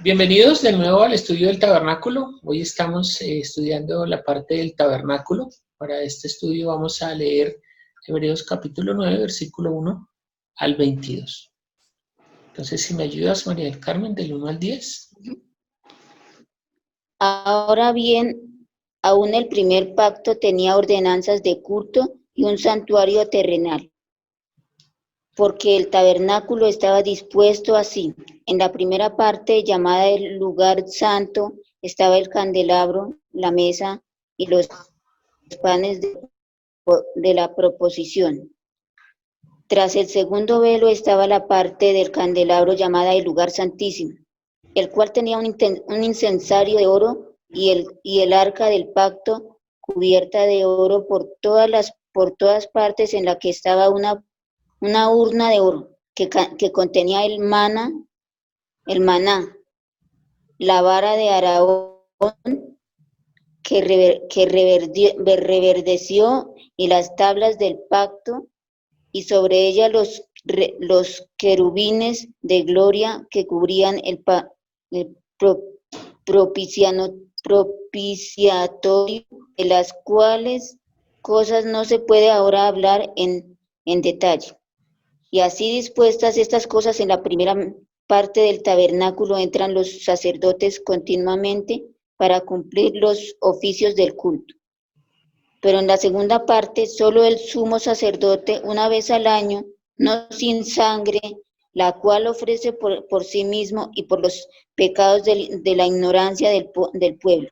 Bienvenidos de nuevo al estudio del tabernáculo. Hoy estamos estudiando la parte del tabernáculo. Para este estudio vamos a leer Hebreos capítulo 9, versículo 1 al 22. Entonces, si me ayudas, María del Carmen, del 1 al 10. Ahora bien, aún el primer pacto tenía ordenanzas de culto y un santuario terrenal, porque el tabernáculo estaba dispuesto así. En la primera parte, llamada el lugar santo, estaba el candelabro, la mesa y los panes de la proposición. Tras el segundo velo estaba la parte del candelabro llamada el lugar santísimo, el cual tenía un incensario de oro y el arca del pacto cubierta de oro por todas partes, en la que estaba una urna de oro que contenía el maná, la vara de Aarón que reverdeció y las tablas del pacto, y sobre ella los querubines de gloria que cubrían el propiciatorio, de las cuales cosas no se puede ahora hablar en detalle. Y así dispuestas estas cosas, en la primera parte del tabernáculo entran los sacerdotes continuamente para cumplir los oficios del culto. Pero en la segunda parte, solo el sumo sacerdote, una vez al año, no sin sangre, la cual ofrece por sí mismo y por los pecados de la ignorancia del pueblo,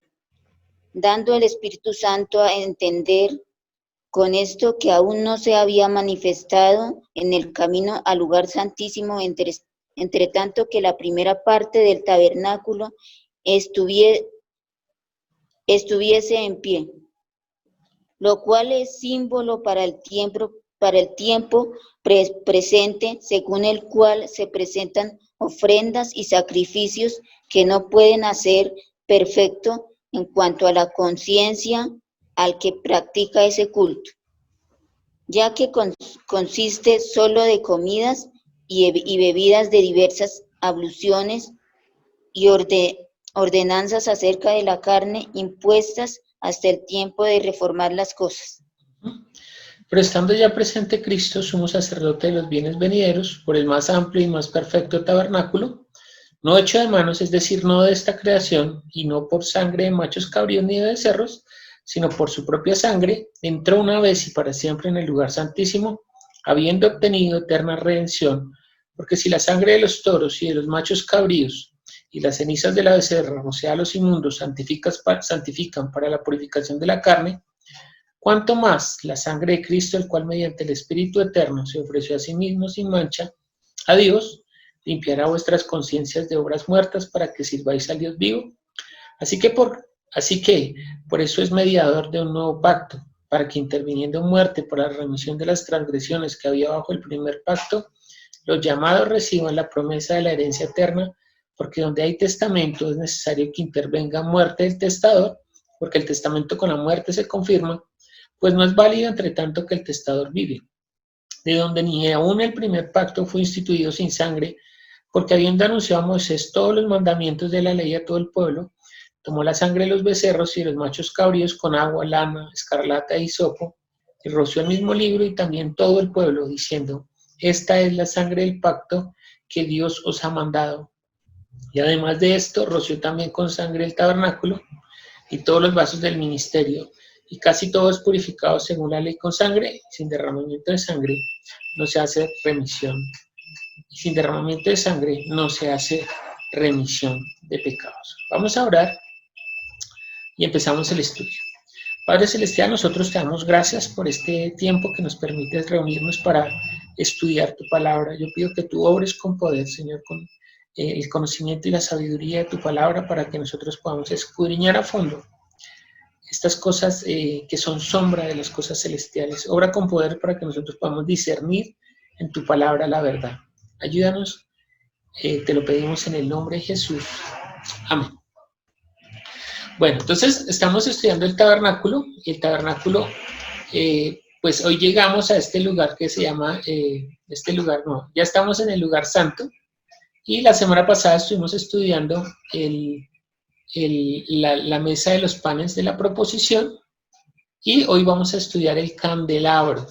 dando el Espíritu Santo a entender con esto que aún no se había manifestado en el camino al lugar santísimo, entre tanto que la primera parte del tabernáculo estuviese en pie, lo cual es símbolo para el tiempo presente, según el cual se presentan ofrendas y sacrificios que no pueden hacer perfecto en cuanto a la conciencia al que practica ese culto, ya que consiste solo de comidas y bebidas de diversas abluciones y ordenanzas acerca de la carne impuestas hasta el tiempo de reformar las cosas. Pero estando ya presente Cristo, sumo sacerdote de los bienes venideros, por el más amplio y más perfecto tabernáculo, no hecho de manos, es decir, no de esta creación, y no por sangre de machos cabríos ni de becerros, sino por su propia sangre, entró una vez y para siempre en el lugar santísimo, habiendo obtenido eterna redención, porque si la sangre de los toros y de los machos cabríos y las cenizas de la becerra, o sea, los inmundos, santifican para la purificación de la carne, cuánto más la sangre de Cristo, el cual mediante el Espíritu Eterno se ofreció a sí mismo sin mancha a Dios, limpiará vuestras conciencias de obras muertas para que sirváis al Dios vivo. Así que por eso es mediador de un nuevo pacto, para que interviniendo muerte por la remisión de las transgresiones que había bajo el primer pacto, los llamados reciban la promesa de la herencia eterna, porque donde hay testamento es necesario que intervenga muerte del testador, porque el testamento con la muerte se confirma, pues no es válido entre tanto que el testador vive. De donde ni aún el primer pacto fue instituido sin sangre, porque habiendo anunciado a Moisés todos los mandamientos de la ley a todo el pueblo, tomó la sangre de los becerros y de los machos cabríos con agua, lana, escarlata y hisopo, y roció el mismo libro y también todo el pueblo, diciendo: esta es la sangre del pacto que Dios os ha mandado. Y además de esto, roció también con sangre el tabernáculo y todos los vasos del ministerio, y casi todo es purificado según la ley con sangre. Sin derramamiento de sangre no se hace remisión. Y sin derramamiento de sangre no se hace remisión de pecados. Vamos a orar y empezamos el estudio. Padre Celestial, nosotros te damos gracias por este tiempo que nos permites reunirnos para estudiar tu palabra. Yo pido que tú obres con poder, Señor, con el conocimiento y la sabiduría de tu palabra, para que nosotros podamos escudriñar a fondo estas cosas que son sombra de las cosas celestiales. Obra con poder para que nosotros podamos discernir en tu palabra la verdad. Ayúdanos, te lo pedimos en el nombre de Jesús. Amén. Bueno, entonces estamos estudiando el tabernáculo, y el tabernáculo, pues hoy llegamos a este lugar que se llama, ya estamos en el lugar santo, Y la semana pasada estuvimos estudiando la mesa de los panes de la proposición, y hoy vamos a estudiar el candelabro,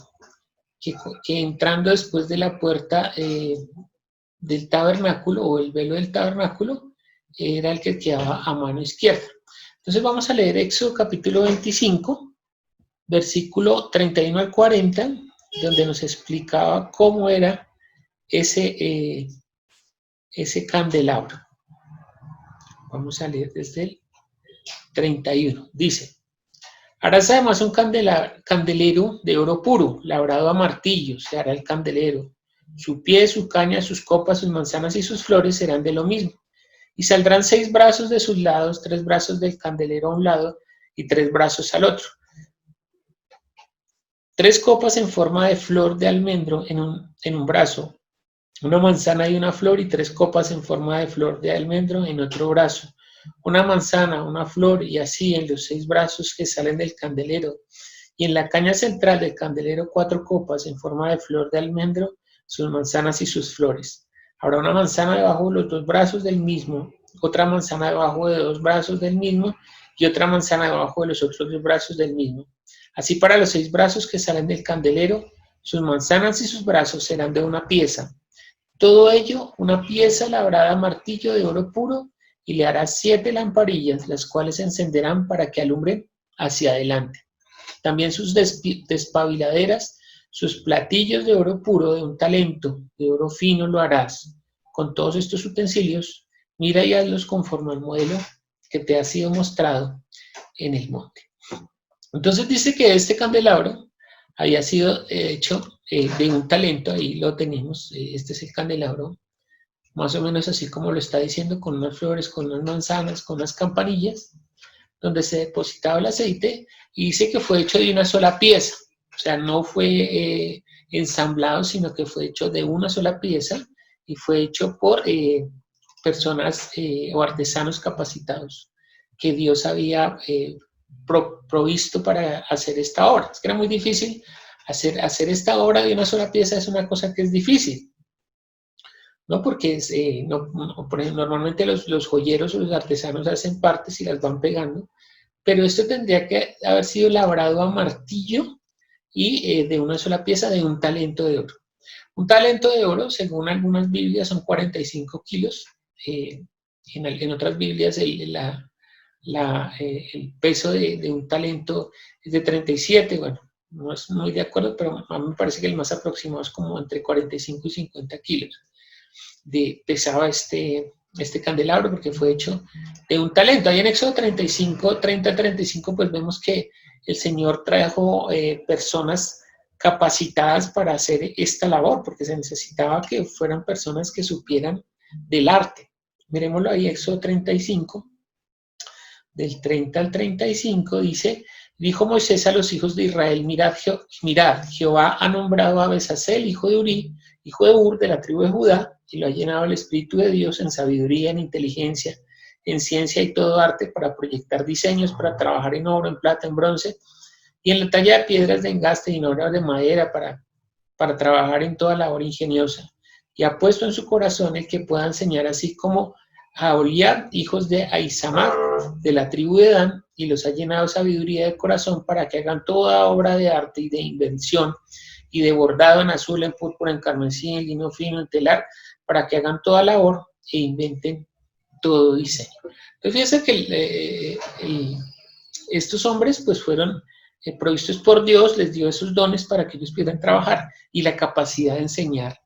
que entrando después de la puerta del tabernáculo, o el velo del tabernáculo, era el que quedaba a mano izquierda. Entonces vamos a leer Éxodo capítulo 25, versículo 31 al 40, donde nos explicaba cómo era ese candelabro. Vamos a leer desde el 31. Dice: harás además un candelero de oro puro, labrado a martillo, se hará el candelero. Su pie, su caña, sus copas, sus manzanas y sus flores serán de lo mismo. Y saldrán 6 brazos de sus lados, 3 brazos del candelero a un lado y 3 brazos al otro. 3 copas en forma de flor de almendro en un brazo, una manzana y una flor, y 3 copas en forma de flor de almendro en otro brazo, una manzana, una flor, y así en los 6 brazos que salen del candelero. Y en la caña central del candelero 4 copas en forma de flor de almendro, sus manzanas y sus flores. Habrá una manzana debajo de los 2 brazos del mismo, otra manzana debajo de 2 brazos del mismo, y otra manzana debajo de los otros 2 brazos del mismo. Así para los 6 brazos que salen del candelero, sus manzanas y sus brazos serán de una pieza. Todo ello, una pieza labrada a martillo de oro puro, y le harás 7 lamparillas, las cuales se encenderán para que alumbren hacia adelante. También sus despabiladeras, sus platillos de oro puro de un talento, de oro fino lo harás. Con todos estos utensilios, mira y hazlos conforme al modelo que te ha sido mostrado en el monte. Entonces dice que este candelabro había sido hecho de un talento, ahí lo tenemos, este es el candelabro, más o menos así como lo está diciendo, con unas flores, con unas manzanas, con unas campanillas, donde se depositaba el aceite, y dice que fue hecho de una sola pieza, o sea, no fue ensamblado, sino que fue hecho de una sola pieza, y fue hecho por personas o artesanos capacitados que Dios había provisto para hacer esta obra. Es que era muy difícil hacer esta obra de una sola pieza, es una cosa que es difícil, ¿no? Porque normalmente los joyeros o los artesanos hacen partes y las van pegando, pero esto tendría que haber sido labrado a martillo y de una sola pieza, de un talento de oro. Un talento de oro, según algunas Biblias, son 45 kilos. En otras Biblias el peso de un talento es de 37, bueno, no es muy de acuerdo, pero a mí me parece que el más aproximado es como entre 45 y 50 kilos. Pesaba este candelabro, porque fue hecho de un talento. Ahí en Éxodo 30-35, pues vemos que el Señor trajo personas capacitadas para hacer esta labor, porque se necesitaba que fueran personas que supieran del arte. Miremoslo ahí, Éxodo 35, del 30 al 35, dice: dijo Moisés a los hijos de Israel: mirad, Jehová ha nombrado a Besasel, hijo de Uri, hijo de Ur, de la tribu de Judá, y lo ha llenado el Espíritu de Dios en sabiduría, en inteligencia, en ciencia y todo arte, para proyectar diseños, para trabajar en oro, en plata, en bronce, y en la talla de piedras de engaste y en obras de madera, para trabajar en toda labor ingeniosa. Y ha puesto en su corazón el que pueda enseñar, así como a Oliab, hijos de Ahisamach, de la tribu de Dan, y los ha llenado sabiduría de corazón para que hagan toda obra de arte y de invención, y de bordado en azul, en púrpura, en carmesí, en lino fino, en telar, para que hagan toda labor e inventen todo diseño. Entonces fíjense que estos hombres pues fueron provistos por Dios, les dio esos dones para que ellos pudieran trabajar, y la capacidad de enseñar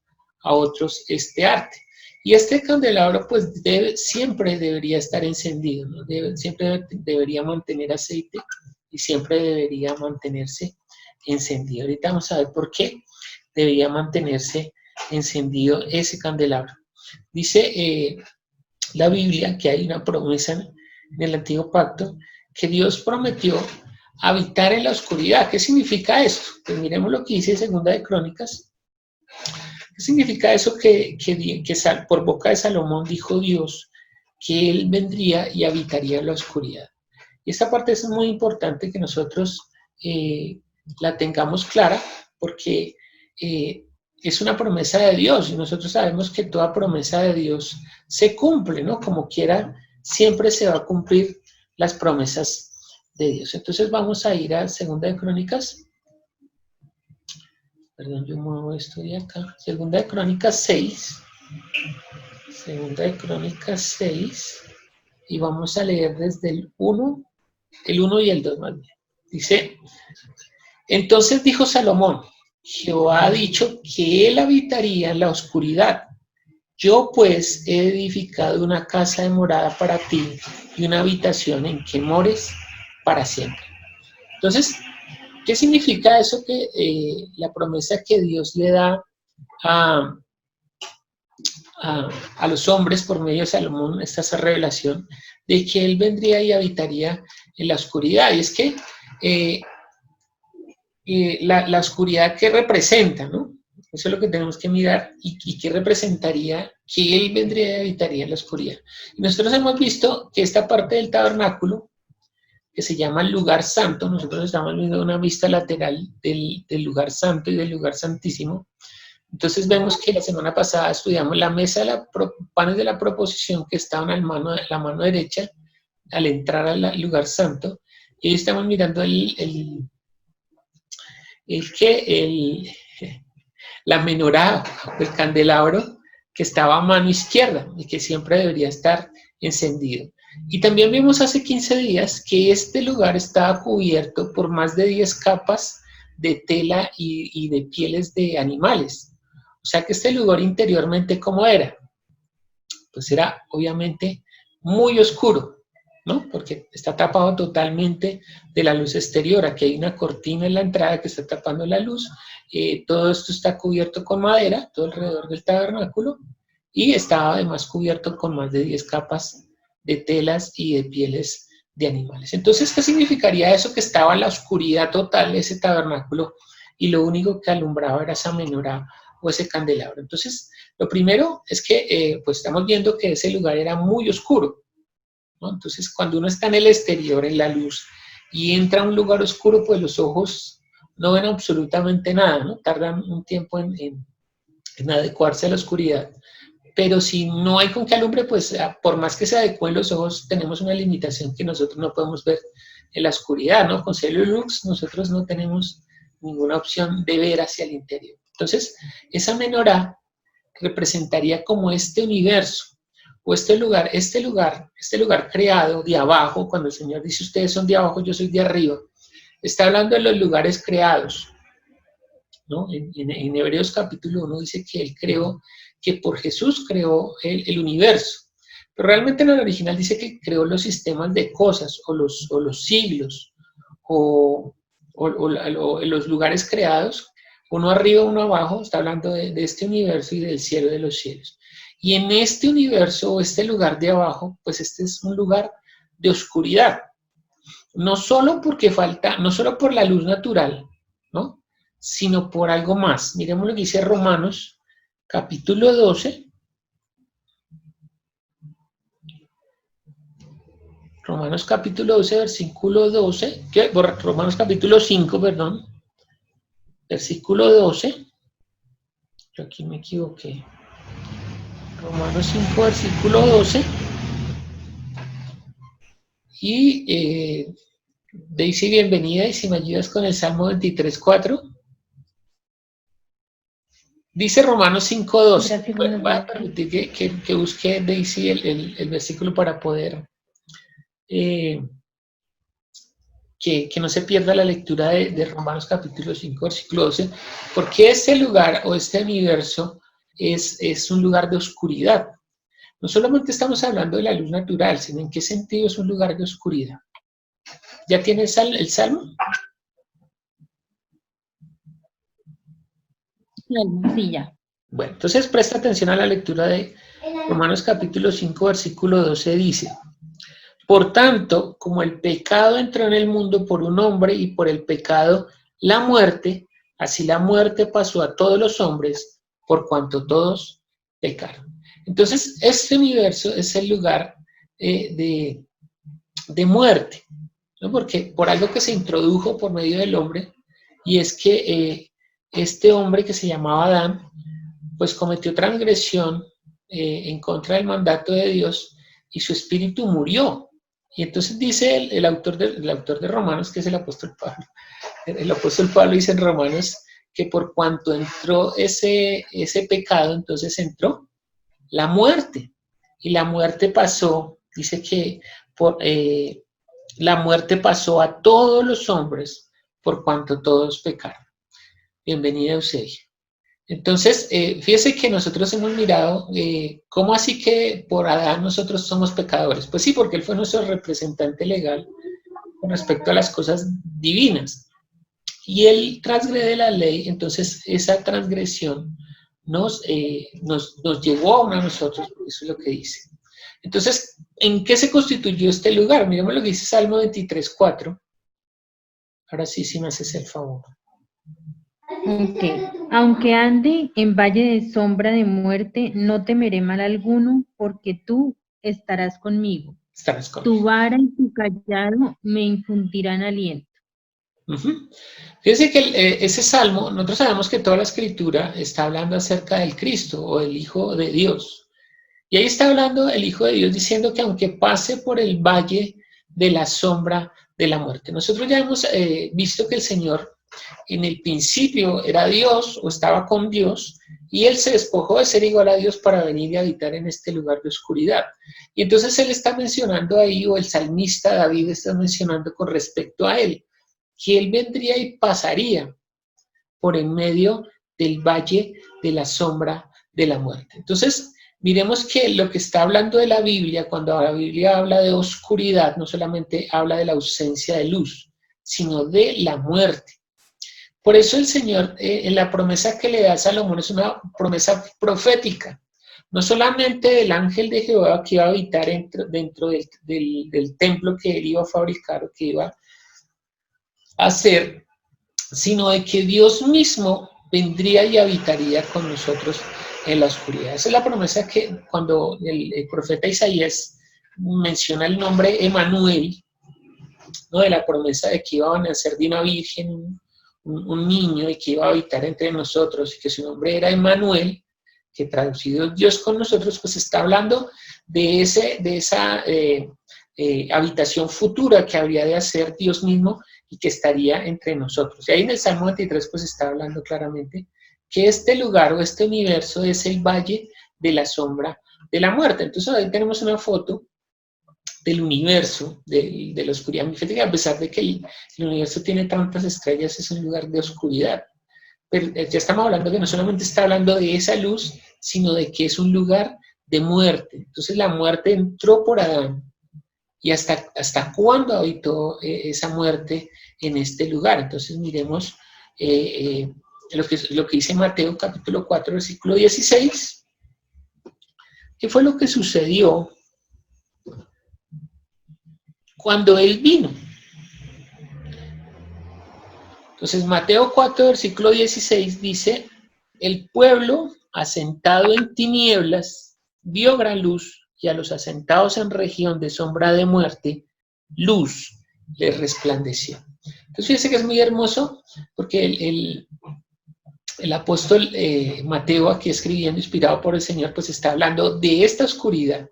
a otros este arte. Y este candelabro pues siempre debería estar encendido, ¿no? Siempre debería mantener aceite y siempre debería mantenerse encendido. Ahorita vamos a ver por qué debía mantenerse encendido ese candelabro. Dice la Biblia que hay una promesa en el Antiguo Pacto, que Dios prometió habitar en la oscuridad. ¿Qué significa esto? Pues miremos lo que dice Segunda de Crónicas. ¿Qué significa eso? Que por boca de Salomón dijo Dios que Él vendría y habitaría en la oscuridad. Y esta parte es muy importante que nosotros la tengamos clara, porque es una promesa de Dios, y nosotros sabemos que toda promesa de Dios se cumple, ¿no? Como quiera, siempre se va a cumplir las promesas de Dios. Entonces vamos a ir a Segunda de Crónicas. Perdón, yo muevo esto de acá. Segunda de Crónicas 6. Segunda de Crónicas 6. Y vamos a leer desde el 1 y el 2 más bien. Dice, entonces dijo Salomón, Jehová ha dicho que él habitaría en la oscuridad. Yo pues he edificado una casa de morada para ti y una habitación en que mores para siempre. Entonces, ¿qué significa eso? Que la promesa que Dios le da a los hombres por medio de Salomón, esa revelación, de que él vendría y habitaría en la oscuridad. Y es que la oscuridad que representa, ¿no? Eso es lo que tenemos que mirar y qué representaría que él vendría y habitaría en la oscuridad. Y nosotros hemos visto que esta parte del tabernáculo, que se llama el lugar santo, nosotros estamos viendo una vista lateral del lugar santo y del lugar santísimo. Entonces vemos que la semana pasada estudiamos la mesa de panes de la proposición que estaban a la mano derecha al entrar al lugar santo. Y hoy estamos mirando la menorá, el candelabro, que estaba a mano izquierda y que siempre debería estar encendido. Y también vimos hace 15 días que este lugar estaba cubierto por más de 10 capas de tela y de pieles de animales. O sea que este lugar interiormente, ¿cómo era? Pues era obviamente muy oscuro, ¿no? Porque está tapado totalmente de la luz exterior. Aquí hay una cortina en la entrada que está tapando la luz. Todo esto está cubierto con madera, todo alrededor del tabernáculo, y estaba además cubierto con más de 10 capas de telas y de pieles de animales. Entonces, ¿qué significaría eso? Que estaba en la oscuridad total de ese tabernáculo y lo único que alumbraba era esa menorá o ese candelabro. Entonces, lo primero es que pues estamos viendo que ese lugar era muy oscuro, ¿no? Entonces, cuando uno está en el exterior, en la luz, y entra a un lugar oscuro, pues los ojos no ven absolutamente nada, ¿no? Tardan un tiempo en adecuarse a la oscuridad. Pero si no hay con qué alumbre, pues por más que se adecúen los ojos, tenemos una limitación que nosotros no podemos ver en la oscuridad, ¿no? Con Cellulux nosotros no tenemos ninguna opción de ver hacia el interior. Entonces, esa menorá representaría como este universo, o este lugar creado de abajo, cuando el Señor dice, ustedes son de abajo, yo soy de arriba, está hablando de los lugares creados, ¿no? En Hebreos capítulo 1 dice que Él creó, que por Jesús creó el universo, pero realmente en el original dice que creó los sistemas de cosas, o los siglos, o los lugares creados, uno arriba, uno abajo, está hablando de este universo y del cielo de los cielos. Y en este universo, o este lugar de abajo, pues este es un lugar de oscuridad. No solo por la luz natural, ¿no? Sino por algo más. Miremos lo que dice Romanos, capítulo 12. Romanos capítulo 12, versículo 12. Romanos capítulo 5, perdón. Versículo 12. Yo aquí me equivoqué. Romanos 5, versículo 12. Y Daisy, bienvenida, y si me ayudas con el Salmo 23, 4. Dice Romanos 5.12. Voy a permitir que busque Daisy el versículo para poder que no se pierda la lectura de Romanos capítulo 5, versículo 12, porque este lugar o este universo es un lugar de oscuridad. No solamente estamos hablando de la luz natural, sino en qué sentido es un lugar de oscuridad. ¿Ya tiene el Salmo? Sí, ya. Bueno, entonces presta atención a la lectura de Romanos capítulo 5, versículo 12, dice: por tanto, como el pecado entró en el mundo por un hombre y por el pecado la muerte, así la muerte pasó a todos los hombres por cuanto todos pecaron. Entonces, este universo es el lugar de muerte, ¿no? Porque por algo que se introdujo por medio del hombre, y es que este hombre que se llamaba Adán, pues cometió transgresión en contra del mandato de Dios y su espíritu murió. Y entonces dice el autor de Romanos, que es el apóstol Pablo dice en Romanos que por cuanto entró ese pecado, entonces entró la muerte. Y la muerte pasó, dice que la muerte pasó a todos los hombres por cuanto todos pecaron. Bienvenida, Eusebia. Entonces, fíjese que nosotros hemos mirado, ¿cómo así que por Adán nosotros somos pecadores? Pues sí, porque él fue nuestro representante legal con respecto a las cosas divinas. Y él transgrede la ley, entonces esa transgresión nos llegó a nosotros, eso es lo que dice. Entonces, ¿en qué se constituyó este lugar? Miremos lo que dice Salmo 23:4. Ahora sí me haces el favor. Ok. Aunque ande en valle de sombra de muerte, no temeré mal alguno, porque tú estarás conmigo. Estarás conmigo. Tu vara y tu callado me infundirán aliento. Fíjense que ese salmo, nosotros sabemos que toda la escritura está hablando acerca del Cristo o del Hijo de Dios. Y ahí está hablando el Hijo de Dios diciendo que aunque pase por el valle de la sombra de la muerte. Nosotros ya hemos visto que el Señor en el principio era Dios o estaba con Dios y Él se despojó de ser igual a Dios para venir y habitar en este lugar de oscuridad. Y entonces Él está mencionando ahí, o el salmista David está mencionando con respecto a Él, que Él vendría y pasaría por en medio del valle de la sombra de la muerte. Entonces, miremos que lo que está hablando de la Biblia, cuando la Biblia habla de oscuridad, no solamente habla de la ausencia de luz, sino de la muerte. Por eso el Señor, en la promesa que le da a Salomón, es una promesa profética. No solamente del ángel de Jehová que iba a habitar dentro del templo que él iba a fabricar o que iba a hacer, sino de que Dios mismo vendría y habitaría con nosotros en la oscuridad. Esa es la promesa que cuando el profeta Isaías menciona el nombre Emanuel, ¿no? De la promesa de que iba a nacer de una virgen, un niño, y que iba a habitar entre nosotros, y que su nombre era Emanuel, que traducido Dios con nosotros, pues está hablando de esa habitación futura que habría de hacer Dios mismo y que estaría entre nosotros. Y ahí en el Salmo 23 pues está hablando claramente que este lugar o este universo es el valle de la sombra de la muerte. Entonces ahí tenemos una foto del universo, de la oscuridad. Fíjate que a pesar de que el universo tiene tantas estrellas, es un lugar de oscuridad. Pero ya estamos hablando que no solamente está hablando de esa luz, sino de que es un lugar de muerte. Entonces la muerte entró por Adán. ¿Y hasta cuándo habitó esa muerte en este lugar? Entonces miremos lo que dice Mateo capítulo 4, versículo 16. ¿Qué fue lo que sucedió cuando Él vino? Entonces Mateo 4, versículo 16 dice, el pueblo asentado en tinieblas vio gran luz, y a los asentados en región de sombra de muerte, luz les resplandeció. Entonces fíjense que es muy hermoso, porque el apóstol Mateo, aquí escribiendo, inspirado por el Señor, pues está hablando de esta oscuridad,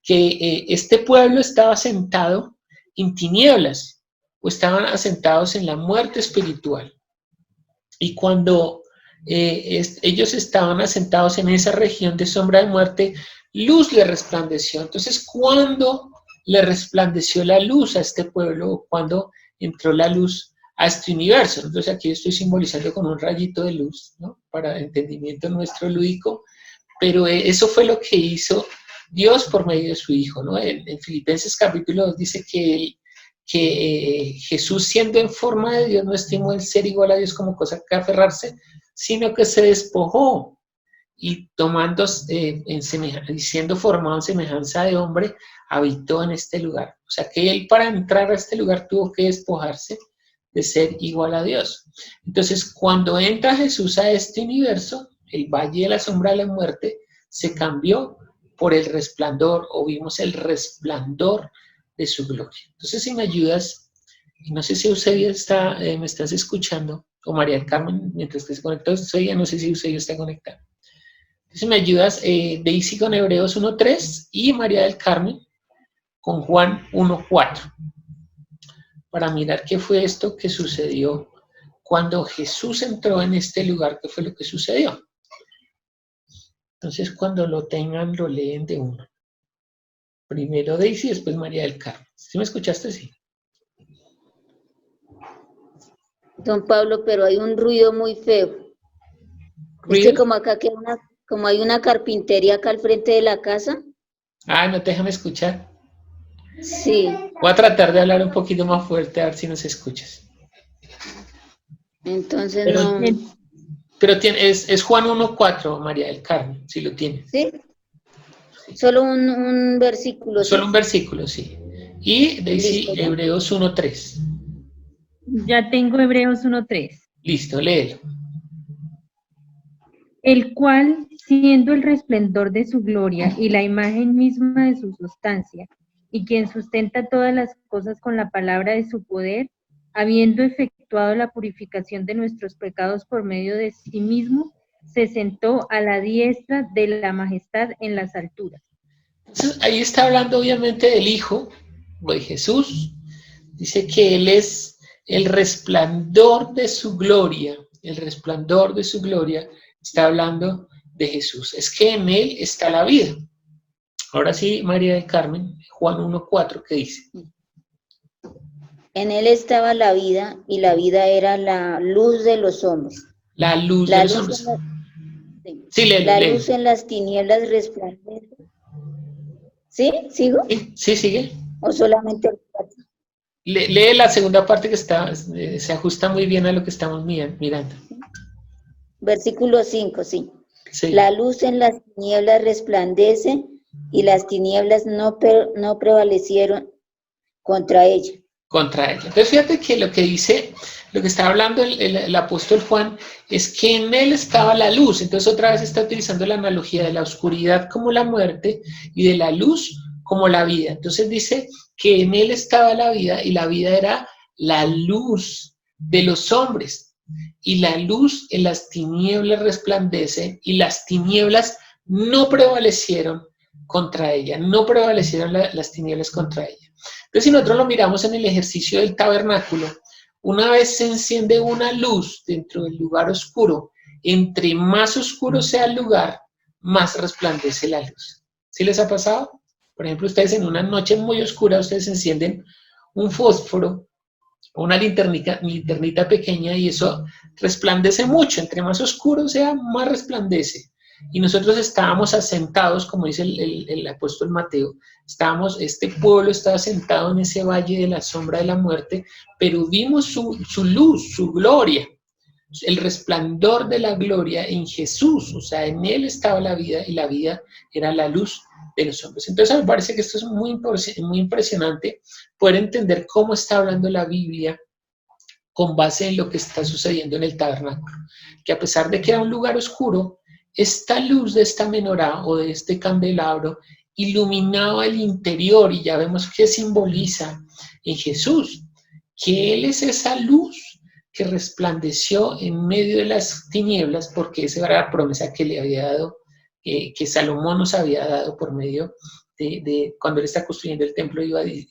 que este pueblo estaba asentado en tinieblas, o estaban asentados en la muerte espiritual. Y cuando ellos estaban asentados en esa región de sombra de muerte, luz le resplandeció. Entonces, ¿cuándo le resplandeció la luz a este pueblo? ¿Cuándo entró la luz a este universo? Entonces, aquí estoy simbolizando con un rayito de luz, ¿no? Para entendimiento nuestro lúdico, pero eso fue lo que hizo Dios por medio de su Hijo, ¿no? En Filipenses capítulo 2 dice que Jesús, siendo en forma de Dios, no estimó el ser igual a Dios como cosa que aferrarse, sino que se despojó y siendo formado en semejanza de hombre, habitó en este lugar. O sea que él, para entrar a este lugar, tuvo que despojarse de ser igual a Dios. Entonces, cuando entra Jesús a este universo, el valle de la sombra de la muerte se cambió por el resplandor, o vimos el resplandor de su gloria. Entonces, si me ayudas, y no sé si Eusebia me estás escuchando, o María del Carmen, mientras que se conectó, usted ya no sé si usted ya está conectado. Entonces me ayudas, Daisy con Hebreos 1.3 y María del Carmen con Juan 1.4, para mirar qué fue esto que sucedió cuando Jesús entró en este lugar, qué fue lo que sucedió. Entonces cuando lo tengan, lo leen de uno. Primero Daisy, después María del Carmen. ¿Sí me escuchaste? Sí. Don Pablo, pero hay un ruido muy feo. ¿Ruido? Es que como acá queda como hay una carpintería acá al frente de la casa. Ah, no, déjame escuchar. Sí. Voy a tratar de hablar un poquito más fuerte a ver si nos escuchas. Entonces Pero, no. pero es Juan 1.4, María del Carmen, si lo tienes. ¿Sí? Solo un versículo, Solo ¿sí? un versículo, sí. Y Daisy, Listo. Hebreos 1.3. Ya tengo Hebreos 1:3. Listo, léelo. El cual, siendo el resplandor de su gloria y la imagen misma de su sustancia, y quien sustenta todas las cosas con la palabra de su poder, habiendo efectuado la purificación de nuestros pecados por medio de sí mismo, se sentó a la diestra de la majestad en las alturas. Entonces, ahí está hablando obviamente del Hijo, de Jesús. Dice que Él es el resplandor de su gloria. El resplandor de su gloria está hablando de Jesús. Es que en Él está la vida. Ahora sí, María del Carmen, Juan 1.4, ¿qué dice? En él estaba la vida y la vida era la luz de los hombres. La luz La de los luz hombres. sí. Sí, léelo, La léelo. luz en las tinieblas resplandece. ¿Sí? ¿Sigo? Sí, sigue. ¿O solamente el 4? Lee la segunda parte que está, se ajusta muy bien a lo que estamos mirando. Versículo 5, sí. Sí. La luz en las tinieblas resplandece y las tinieblas no prevalecieron contra ella. Contra ella. Entonces fíjate que lo que dice, lo que está hablando el apóstol Juan, es que en él estaba la luz. Entonces otra vez está utilizando la analogía de la oscuridad como la muerte y de la luz como la vida. Entonces dice que en él estaba la vida y la vida era la luz de los hombres. Y la luz en las tinieblas resplandece y las tinieblas no prevalecieron contra ella, no prevalecieron las tinieblas contra ella. Entonces, si nosotros lo miramos en el ejercicio del tabernáculo, una vez se enciende una luz dentro del lugar oscuro, entre más oscuro sea el lugar, más resplandece la luz. ¿Sí les ha pasado? Por ejemplo, ustedes en una noche muy oscura, ustedes encienden un fósforo o una linternita pequeña y eso resplandece mucho. Entre más oscuro sea, más resplandece. Y nosotros estábamos asentados, como dice el apóstol Mateo, este pueblo estaba sentado en ese valle de la sombra de la muerte, pero vimos su luz, su gloria, el resplandor de la gloria en Jesús, o sea, en Él estaba la vida y la vida era la luz de los hombres. Entonces me parece que esto es muy impresionante, poder entender cómo está hablando la Biblia con base en lo que está sucediendo en el tabernáculo, que a pesar de que era un lugar oscuro, esta luz de esta menorá o de este candelabro iluminaba el interior y ya vemos qué simboliza en Jesús, que Él es esa luz que resplandeció en medio de las tinieblas, porque esa era la promesa que le había dado, que Salomón nos había dado por medio de cuando él está construyendo el templo,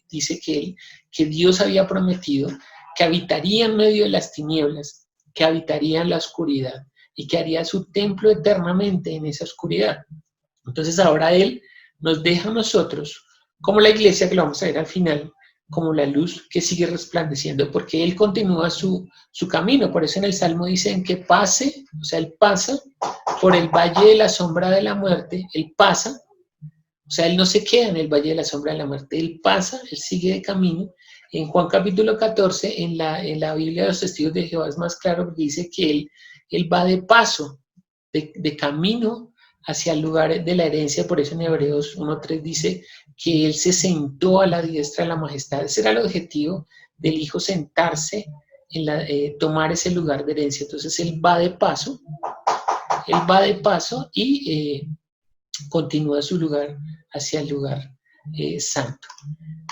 dice que Dios había prometido que habitaría en medio de las tinieblas, que habitaría en la oscuridad y que haría su templo eternamente en esa oscuridad. Entonces ahora Él nos deja a nosotros, como la iglesia, que lo vamos a ver al final, como la luz que sigue resplandeciendo, porque Él continúa su camino. Por eso en el Salmo dicen que pase, o sea, Él pasa por el valle de la sombra de la muerte, Él pasa, o sea, Él no se queda en el valle de la sombra de la muerte, Él pasa, Él sigue de camino. En Juan capítulo 14, en la Biblia de los Testigos de Jehová es más claro, porque dice que Él va de paso, de camino hacia el lugar de la herencia. Por eso en Hebreos 1.3 dice que Él se sentó a la diestra de la majestad. Ese era el objetivo del Hijo, sentarse, tomar ese lugar de herencia. Entonces Él va de paso y continúa su lugar hacia el lugar santo.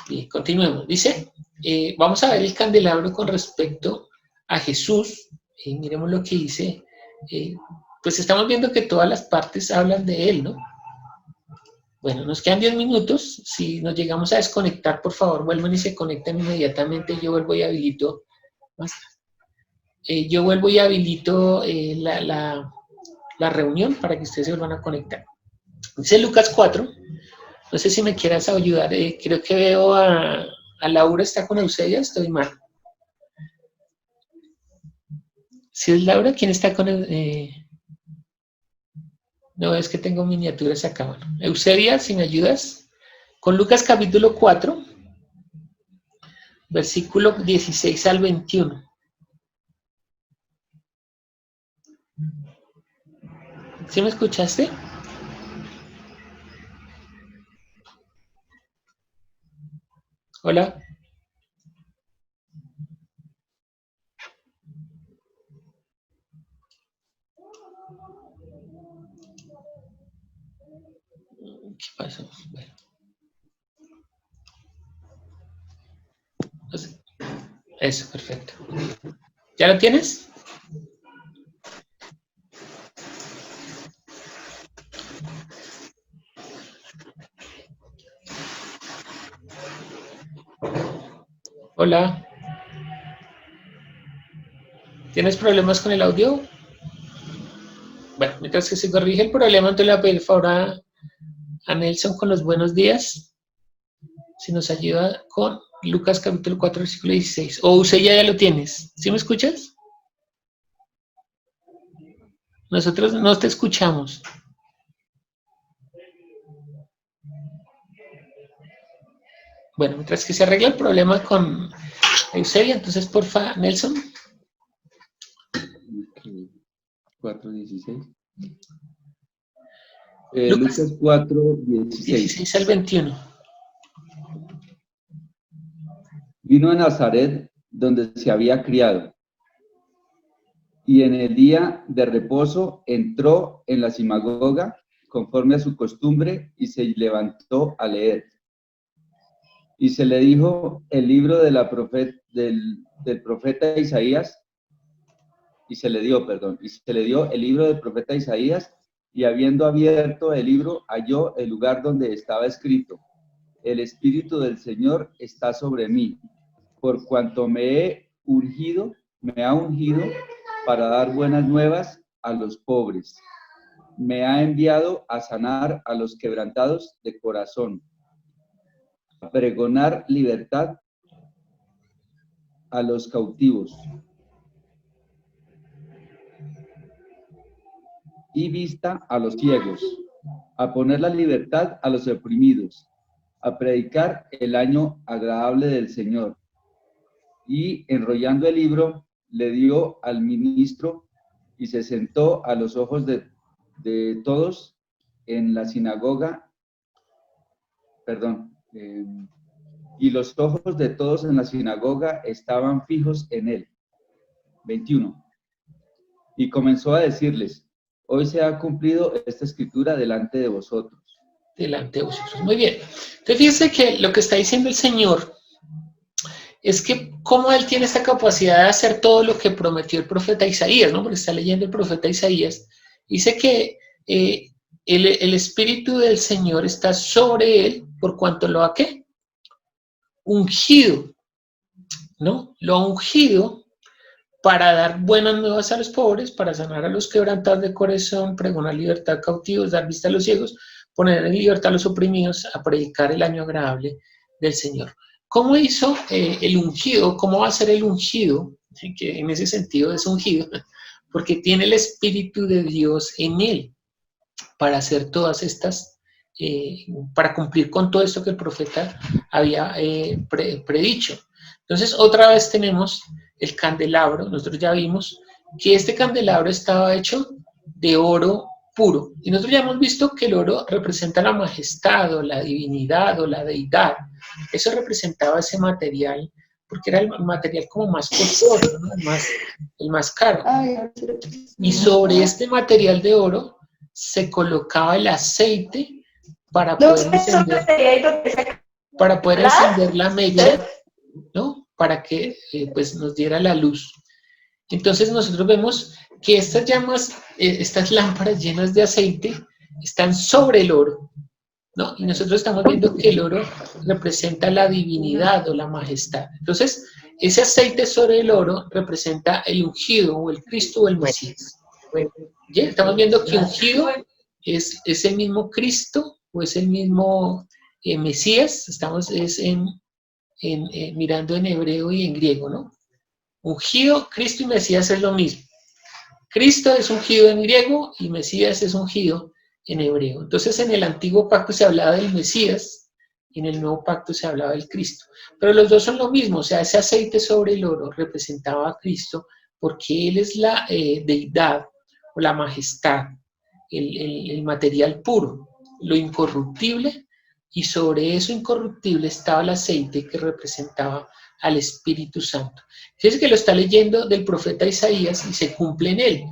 Bien, continuemos. Dice, vamos a ver el candelabro con respecto a Jesús miremos lo que dice. Pues estamos viendo que todas las partes hablan de él, ¿no? Bueno, nos quedan 10 minutos. Si nos llegamos a desconectar, por favor, vuelvan y se conecten inmediatamente. Yo vuelvo y habilito. La reunión para que ustedes se vuelvan a conectar. Dice Lucas 4. No sé si me quieras ayudar. Creo que veo a Laura, está con Eusebia, estoy mal. Si es Laura, ¿quién está con No, es que tengo miniaturas acá. Bueno, Eusebia, si me ayudas. Con Lucas capítulo 4, versículo 16 al 21. ¿Sí me escuchaste? Hola. ¿Qué pasó? Bueno. Eso, perfecto. ¿Ya lo tienes? Hola. ¿Tienes problemas con el audio? Bueno, mientras que se corrige el problema, entonces le voy a pedir por favor a Nelson con los buenos días. Si nos ayuda con Lucas capítulo 4, versículo 16. O usted ya lo tienes. ¿Sí me escuchas? Nosotros no te escuchamos. Bueno, mientras que se arregla el problema con Eusebia, entonces porfa, Nelson. 4:16. Lucas Lucas 4:16. 16 al 21. Vino a Nazaret, donde se había criado, y en el día de reposo entró en la sinagoga conforme a su costumbre y se levantó a leer. Y se le dijo el libro de del profeta Isaías, y se le dio el libro del profeta Isaías, y habiendo abierto el libro, halló el lugar donde estaba escrito: el Espíritu del Señor está sobre mí, por cuanto me ha ungido para dar buenas nuevas a los pobres. Me ha enviado a sanar a los quebrantados de corazón, a pregonar libertad a los cautivos y vista a los ciegos, a poner la libertad a los oprimidos, a predicar el año agradable del Señor. Y enrollando el libro, le dio al ministro y se sentó a los ojos de todos en la sinagoga, y los ojos de todos en la sinagoga estaban fijos en él. 21. Y comenzó a decirles: hoy se ha cumplido esta escritura delante de vosotros. Delante de vosotros. Muy bien. Entonces fíjense que lo que está diciendo el Señor es que cómo Él tiene esta capacidad de hacer todo lo que prometió el profeta Isaías, ¿no? Porque está leyendo el profeta Isaías. Dice que el Espíritu del Señor está sobre Él por cuanto lo ha, ¿qué? Ungido, ¿no? Lo ha ungido para dar buenas nuevas a los pobres, para sanar a los quebrantados de corazón, pregonar libertad a cautivos, dar vista a los ciegos, poner en libertad a los oprimidos, a predicar el año agradable del Señor. ¿Cómo hizo el ungido? ¿Cómo va a ser el ungido? Que en ese sentido es ungido, porque tiene el Espíritu de Dios en él para hacer todas estas, para cumplir con todo esto que el profeta había predicho. Entonces, otra vez tenemos el candelabro. Nosotros ya vimos que este candelabro estaba hecho de oro puro. Y nosotros ya hemos visto que el oro representa la majestad o la divinidad o la deidad. Eso representaba ese material, porque era el material como más costoso, ¿no? el más caro. Y sobre este material de oro se colocaba el aceite para poder encender la mecha, ¿no? Para que pues nos diera la luz. Entonces nosotros vemos que estas llamas, estas lámparas llenas de aceite, están sobre el oro, ¿no? Y nosotros estamos viendo que el oro representa la divinidad o la majestad. Entonces, ese aceite sobre el oro representa el ungido o el Cristo o el Mesías. ¿Ya? Estamos viendo que ungido es el mismo Cristo o es el mismo Mesías. Estamos mirando en hebreo y en griego, ¿no? Ungido, Cristo y Mesías es lo mismo. Cristo es ungido en griego y Mesías es ungido en hebreo. Entonces, en el antiguo pacto se hablaba del Mesías y en el nuevo pacto se hablaba del Cristo. Pero los dos son lo mismo, o sea, ese aceite sobre el oro representaba a Cristo porque Él es la deidad o la majestad, el material puro, lo incorruptible, y sobre eso incorruptible estaba el aceite que representaba al Espíritu Santo. Fíjense que lo está leyendo del profeta Isaías y se cumple en él.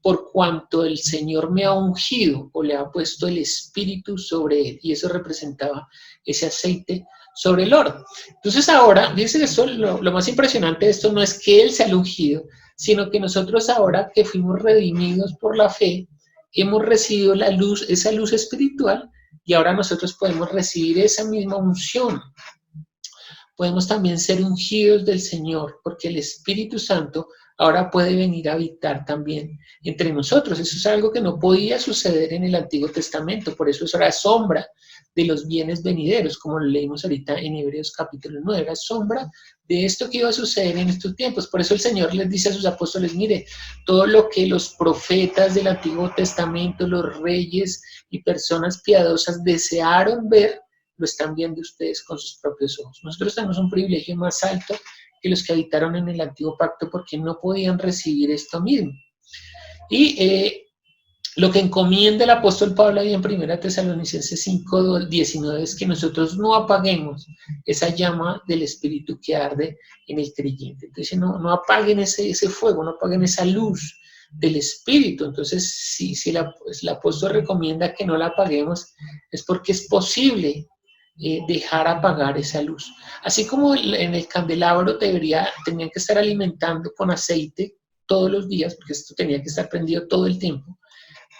Por cuanto el Señor me ha ungido o le ha puesto el Espíritu sobre él. Y eso representaba ese aceite sobre el oro. Entonces ahora, fíjense esto, lo más impresionante de esto no es que él sea el ungido, sino que nosotros ahora que fuimos redimidos por la fe, hemos recibido la luz, esa luz espiritual, y ahora nosotros podemos recibir esa misma unción. Podemos también ser ungidos del Señor, porque el Espíritu Santo ahora puede venir a habitar también entre nosotros. Eso es algo que no podía suceder en el Antiguo Testamento, por eso es ahora sombra de los bienes venideros, como lo leímos ahorita en Hebreos capítulo 9, era sombra de esto que iba a suceder en estos tiempos. Por eso el Señor les dice a sus apóstoles, mire, todo lo que los profetas del Antiguo Testamento, los reyes y personas piadosas desearon ver, lo están viendo ustedes con sus propios ojos. Nosotros tenemos un privilegio más alto que los que habitaron en el antiguo pacto porque no podían recibir esto mismo. Y lo que encomienda el apóstol Pablo ahí en 1 Tesalonicenses 5:19 es que nosotros no apaguemos esa llama del Espíritu que arde en el creyente. Entonces no apaguen ese fuego, no apaguen esa luz del Espíritu. Entonces si el apóstol recomienda que no la apaguemos es porque es posible dejar apagar esa luz. Así como en el candelabro tenían que estar alimentando con aceite todos los días, porque esto tenía que estar prendido todo el tiempo.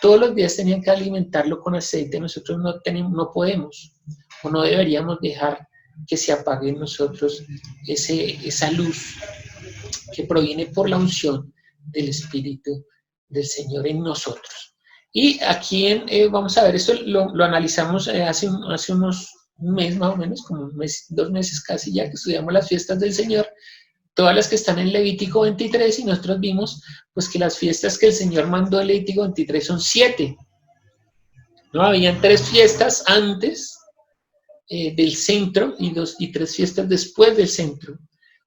Todos los días tenían que alimentarlo con aceite. Nosotros no podemos o no deberíamos dejar que se apague en nosotros esa luz que proviene por la unción del Espíritu del Señor en nosotros. Y aquí vamos a ver, esto lo analizamos hace unos un mes más o menos, como 2 meses casi ya que estudiamos las fiestas del Señor, todas las que están en Levítico 23, y nosotros vimos pues que las fiestas que el Señor mandó en Levítico 23 son 7. ¿No? Habían 3 fiestas antes del centro y 3 fiestas después del centro.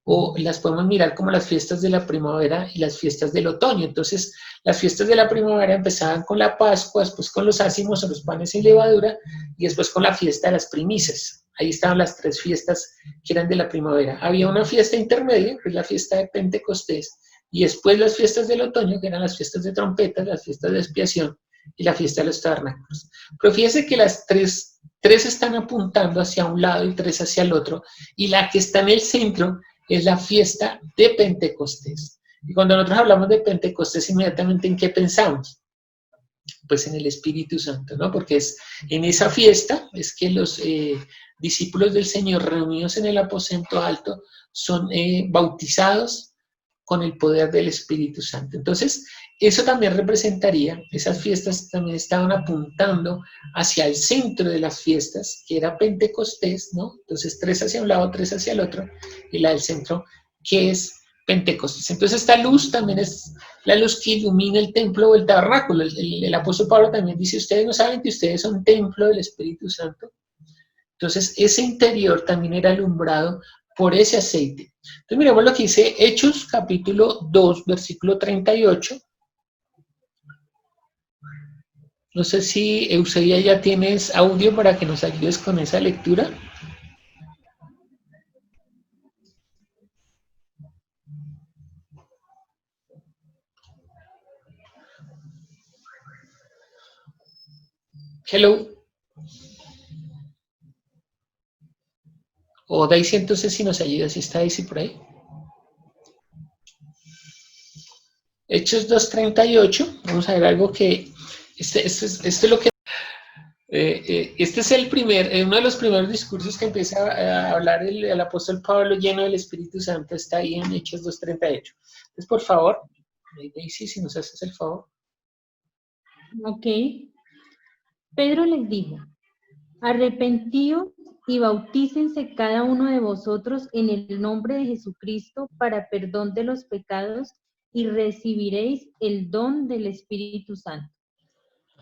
O las podemos mirar como las fiestas de la primavera y las fiestas del otoño. Entonces, las fiestas de la primavera empezaban con la Pascua, después con los ácimos o los panes sin levadura, y después con la fiesta de las primicias. Ahí estaban las 3 fiestas que eran de la primavera. Había una fiesta intermedia, que es la fiesta de Pentecostés, y después las fiestas del otoño, que eran las fiestas de trompetas, las fiestas de expiación y la fiesta de los tabernáculos. Pero fíjese que las 3 están apuntando hacia un lado y 3 hacia el otro, y la que está en el centro es la fiesta de Pentecostés. Y cuando nosotros hablamos de Pentecostés, inmediatamente ¿en qué pensamos? Pues en el Espíritu Santo, ¿no? Porque es en esa fiesta es que los discípulos del Señor reunidos en el aposento alto son bautizados con el poder del Espíritu Santo. Entonces, eso también representaría, esas fiestas también estaban apuntando hacia el centro de las fiestas, que era Pentecostés, ¿no? Entonces, 3 hacia un lado, 3 hacia el otro, y la del centro, que es Pentecostés. Entonces, esta luz también es la luz que ilumina el templo o el tabernáculo. El apóstol Pablo también dice, ustedes no saben que ustedes son templo del Espíritu Santo. Entonces, ese interior también era alumbrado por ese aceite. Entonces, miremos lo que dice Hechos, capítulo 2, versículo 38. No sé si, Eusebia, ya tienes audio para que nos ayudes con esa lectura. Hello. O Daisy, entonces si nos ayuda, si está Daisy por ahí. Hechos 2:38, vamos a ver algo que, este es lo que, este es uno de los primeros discursos que empieza a hablar el apóstol Pablo lleno del Espíritu Santo, está ahí en Hechos 2:38. Entonces, por favor, Daisy, si nos haces el favor. Ok. Pedro les dijo, arrepentíos y bautícense cada uno de vosotros en el nombre de Jesucristo para perdón de los pecados y recibiréis el don del Espíritu Santo.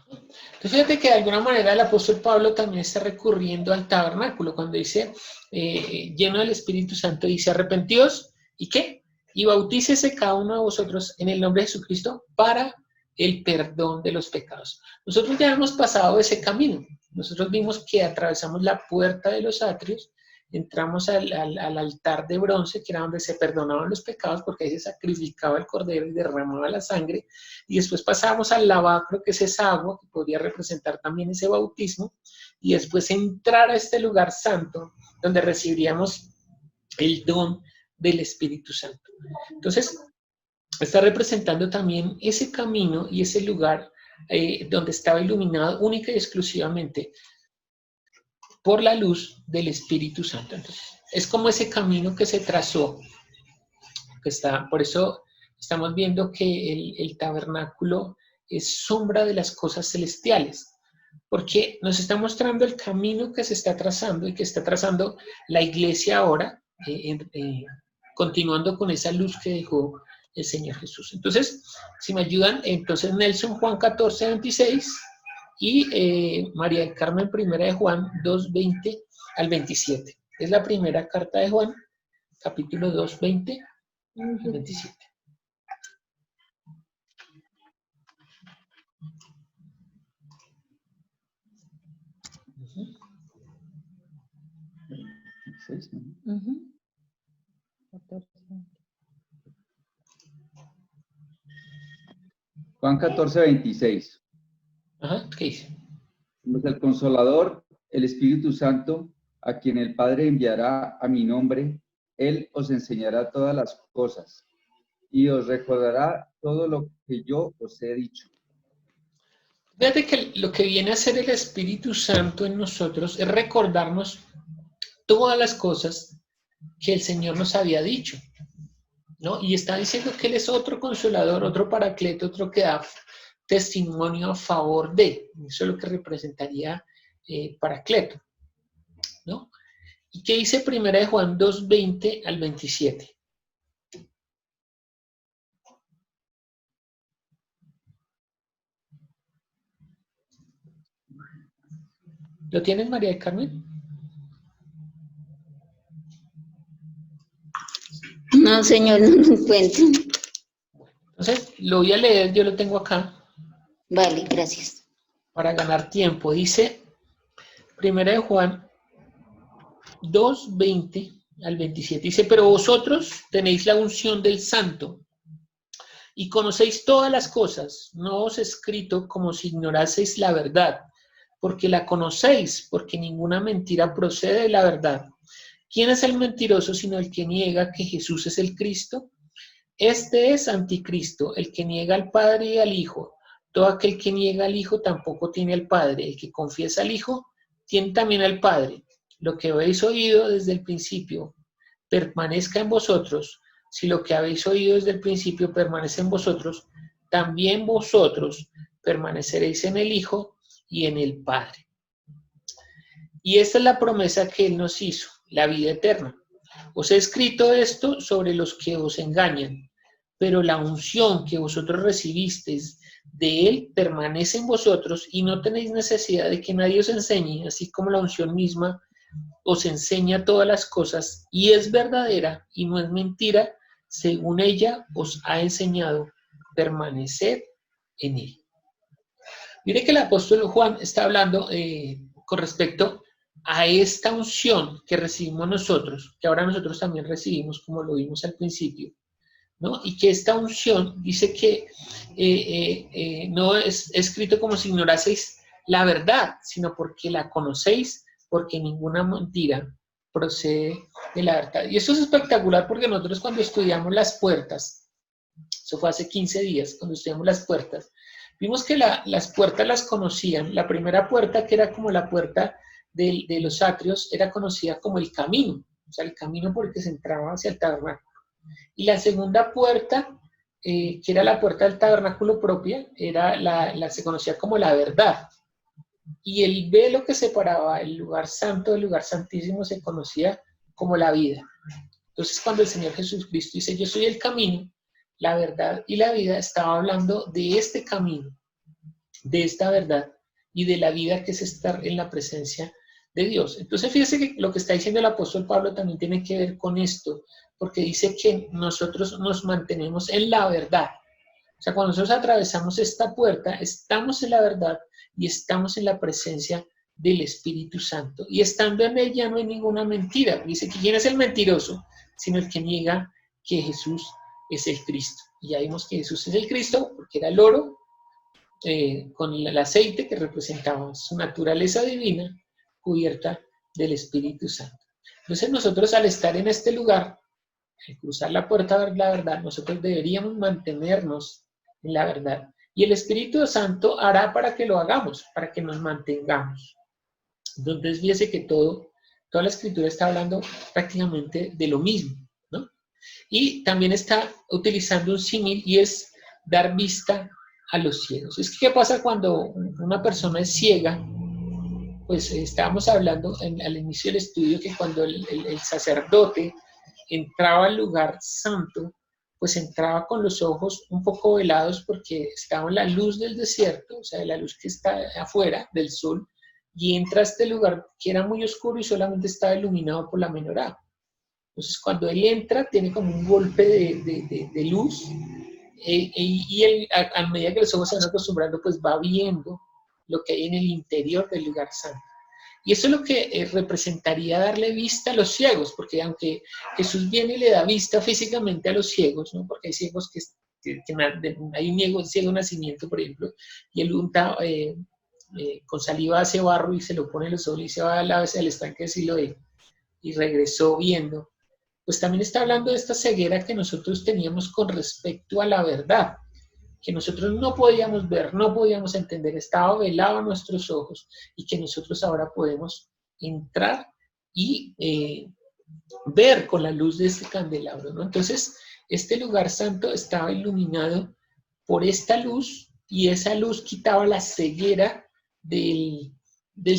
Entonces, fíjate que de alguna manera el apóstol Pablo también está recurriendo al tabernáculo. Cuando dice lleno del Espíritu Santo, dice arrepentíos y ¿qué? Y bautícese cada uno de vosotros en el nombre de Jesucristo para el perdón de los pecados. Nosotros ya hemos pasado ese camino. Nosotros vimos que atravesamos la puerta de los atrios, entramos al altar de bronce, que era donde se perdonaban los pecados, porque ahí se sacrificaba el cordero y derramaba la sangre, y después pasamos al lavacro, que es esa agua, que podría representar también ese bautismo, y después entrar a este lugar santo, donde recibiríamos el don del Espíritu Santo. Entonces, está representando también ese camino y ese lugar donde estaba iluminado única y exclusivamente por la luz del Espíritu Santo. Entonces, es como ese camino que se trazó, que está, por eso estamos viendo que el tabernáculo es sombra de las cosas celestiales, porque nos está mostrando el camino que se está trazando y que está trazando la iglesia ahora, continuando con esa luz que dejó el Señor Jesús. Entonces, si me ayudan, entonces Nelson, Juan 14:26 y María del Carmen, primera de Juan 2:20 al 27. Es la primera carta de Juan, capítulo 2:20 al 27. Juan 14:26. Ajá, ¿qué dice? Pues el Consolador, el Espíritu Santo, a quien el Padre enviará a mi nombre, Él os enseñará todas las cosas y os recordará todo lo que yo os he dicho. Fíjate que lo que viene a hacer el Espíritu Santo en nosotros es recordarnos todas las cosas que el Señor nos había dicho, ¿no? Y está diciendo que Él es otro consolador, otro paracleto, otro que da testimonio a favor de. Eso es lo que representaría paracleto, ¿no? ¿Y qué dice 1 de Juan 2:20 al 27? ¿Lo tienes, María del Carmen? No, señor, no lo encuentro. Entonces, lo voy a leer, yo lo tengo acá. Vale, gracias. Para ganar tiempo. Dice 1 de Juan 2:20 al 27. Dice, pero vosotros tenéis la unción del Santo y conocéis todas las cosas. No os he escrito como si ignoraseis la verdad, porque la conocéis, porque ninguna mentira procede de la verdad. ¿Quién es el mentiroso sino el que niega que Jesús es el Cristo? Este es anticristo, el que niega al Padre y al Hijo. Todo aquel que niega al Hijo tampoco tiene al Padre. El que confiesa al Hijo tiene también al Padre. Lo que habéis oído desde el principio permanezca en vosotros. Si lo que habéis oído desde el principio permanece en vosotros, también vosotros permaneceréis en el Hijo y en el Padre. Y esta es la promesa que Él nos hizo, la vida eterna. Os he escrito esto sobre los que os engañan, pero la unción que vosotros recibisteis de Él permanece en vosotros y no tenéis necesidad de que nadie os enseñe, así como la unción misma os enseña todas las cosas y es verdadera y no es mentira, según ella os ha enseñado, permanecer en Él. Mire que el apóstol Juan está hablando con respecto a esta unción que recibimos nosotros, que ahora nosotros también recibimos, como lo vimos al principio, ¿no? Y que esta unción dice que no es escrito como si ignoraseis la verdad, sino porque la conocéis, porque ninguna mentira procede de la verdad. Y esto es espectacular porque nosotros cuando estudiamos las puertas Eso fue hace 15 días, cuando estudiamos las puertas. Vimos que las puertas las conocían. La primera puerta, que era como la puerta de los atrios, era conocida como el camino, o sea, el camino por el que se entraba hacia el tabernáculo. Y la segunda puerta, que era la puerta del tabernáculo propia, se conocía como la verdad. Y el velo que separaba el lugar santo del lugar santísimo se conocía como la vida. Entonces, cuando el Señor Jesucristo dice, yo soy el camino, la verdad y la vida, estaba hablando de este camino, de esta verdad y de la vida que es estar en la presencia de Dios. Entonces, fíjese que lo que está diciendo el apóstol Pablo también tiene que ver con esto, porque dice que nosotros nos mantenemos en la verdad. O sea, cuando nosotros atravesamos esta puerta, estamos en la verdad y estamos en la presencia del Espíritu Santo. Y estando en ella no hay ninguna mentira. Dice que ¿quién es el mentiroso? Sino el que niega que Jesús es el Cristo. Y ya vimos que Jesús es el Cristo porque era el oro con el aceite que representaba su naturaleza divina cubierta del Espíritu Santo. Entonces nosotros al estar en este lugar, al cruzar la puerta de la verdad, nosotros deberíamos mantenernos en la verdad. Y el Espíritu Santo hará para que lo hagamos, para que nos mantengamos. Entonces fíjese que toda la Escritura está hablando prácticamente de lo mismo, ¿no? Y también está utilizando un símil y es dar vista a los ciegos. Es que ¿qué pasa cuando una persona es ciega? Pues estábamos hablando al inicio del estudio que cuando el sacerdote entraba al lugar santo, pues entraba con los ojos un poco velados porque estaba en la luz del desierto, o sea, la luz que está afuera del sol, y entra a este lugar que era muy oscuro y solamente estaba iluminado por la menorá. Entonces, cuando él entra, tiene como un golpe de luz, y él, a medida que los ojos se van acostumbrando, pues va viendo lo que hay en el interior del lugar santo. Y eso es lo que representaría darle vista a los ciegos, porque aunque Jesús viene y le da vista físicamente a los ciegos, ¿no? Porque hay ciegos hay un ciego de nacimiento, por ejemplo, y él unta con saliva hace barro y se lo pone en los ojos y se va al estanque de Siloé y regresó viendo. Pues también está hablando de esta ceguera que nosotros teníamos con respecto a la verdad, que nosotros no podíamos ver, no podíamos entender, estaba velado a nuestros ojos y que nosotros ahora podemos entrar y ver con la luz de este candelabro, ¿no? Entonces, este lugar santo estaba iluminado por esta luz y esa luz quitaba la ceguera del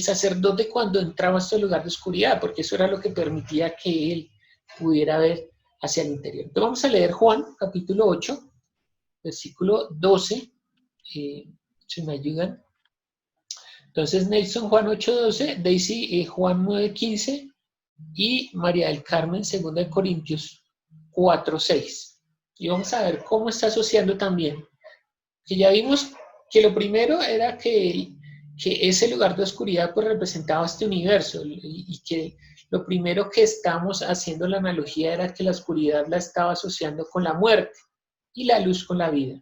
sacerdote cuando entraba a este lugar de oscuridad, porque eso era lo que permitía que él pudiera ver hacia el interior. Entonces vamos a leer Juan, capítulo 8, versículo 12, si me ayudan. Entonces Nelson, Juan 8:12, Daisy, Juan 9:15 y María del Carmen, 2 Corintios 4:6. Y vamos a ver cómo está asociando también. Que ya vimos que lo primero era que ese lugar de oscuridad pues representaba este universo y que lo primero que estamos haciendo la analogía era que la oscuridad la estaba asociando con la muerte y la luz con la vida.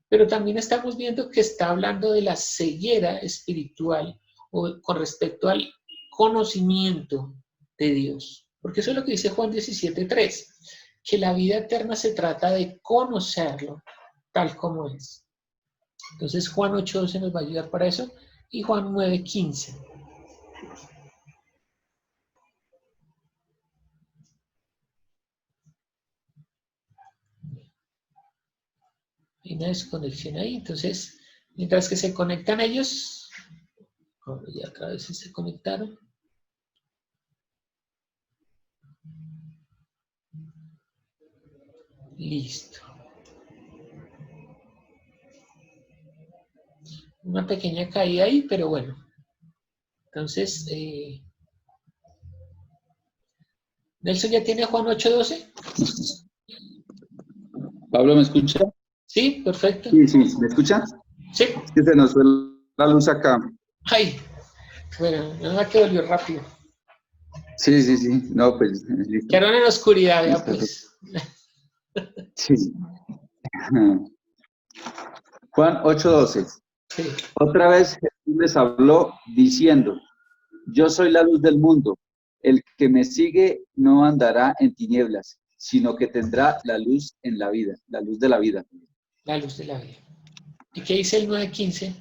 Pero también estamos viendo que está hablando de la ceguera espiritual o con respecto al conocimiento de Dios. Porque eso es lo que dice Juan 17:3, que la vida eterna se trata de conocerlo tal como es. Entonces Juan 8:12 nos va a ayudar para eso y Juan 9:15. Hay una desconexión ahí, entonces, mientras que se conectan ellos, ahora ya otra vez se conectaron. Listo. Una pequeña caída ahí, pero bueno. Entonces, Nelson ya tiene Juan 8:12. Pablo, ¿me escucha? Sí, perfecto. Sí, ¿me escucha? Sí. Es que se nos fue la luz acá. Ay, bueno, nada que volvió rápido. Sí, no, pues. Listo. Quedaron en oscuridad, ya pues. Sí. Juan 8:12. Sí. Otra vez Jesús les habló diciendo, yo soy la luz del mundo, el que me sigue no andará en tinieblas, sino que tendrá la luz en la vida, la luz de la vida. La luz de la vida. ¿Y qué dice el 9:15?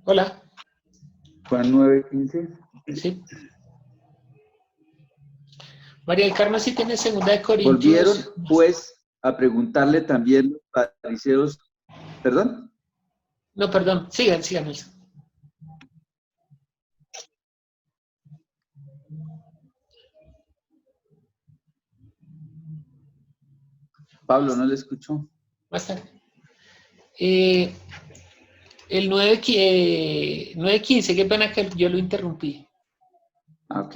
Hola. Juan 9:15. Sí. María del Carmen sí tiene 2 de Corintios. Volvieron, pues, a preguntarle también los fariseos, ¿perdón? No, perdón, sigan, Nelson. Pablo, ¿no le escuchó? Más tarde. El 9:15, qué pena que yo lo interrumpí. Ok.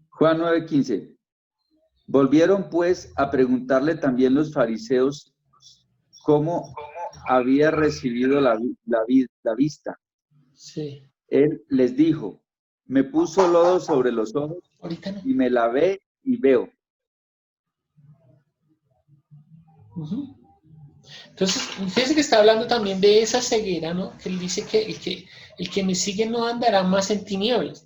Juan 9:15. Volvieron pues a preguntarle también los fariseos cómo había recibido la vista. Sí. Él les dijo, me puso lodo sobre los ojos Ahorita no. y me lavé y veo. Entonces, fíjense que está hablando también de esa ceguera, ¿no? Que él dice que el que me sigue no andará más en tinieblas.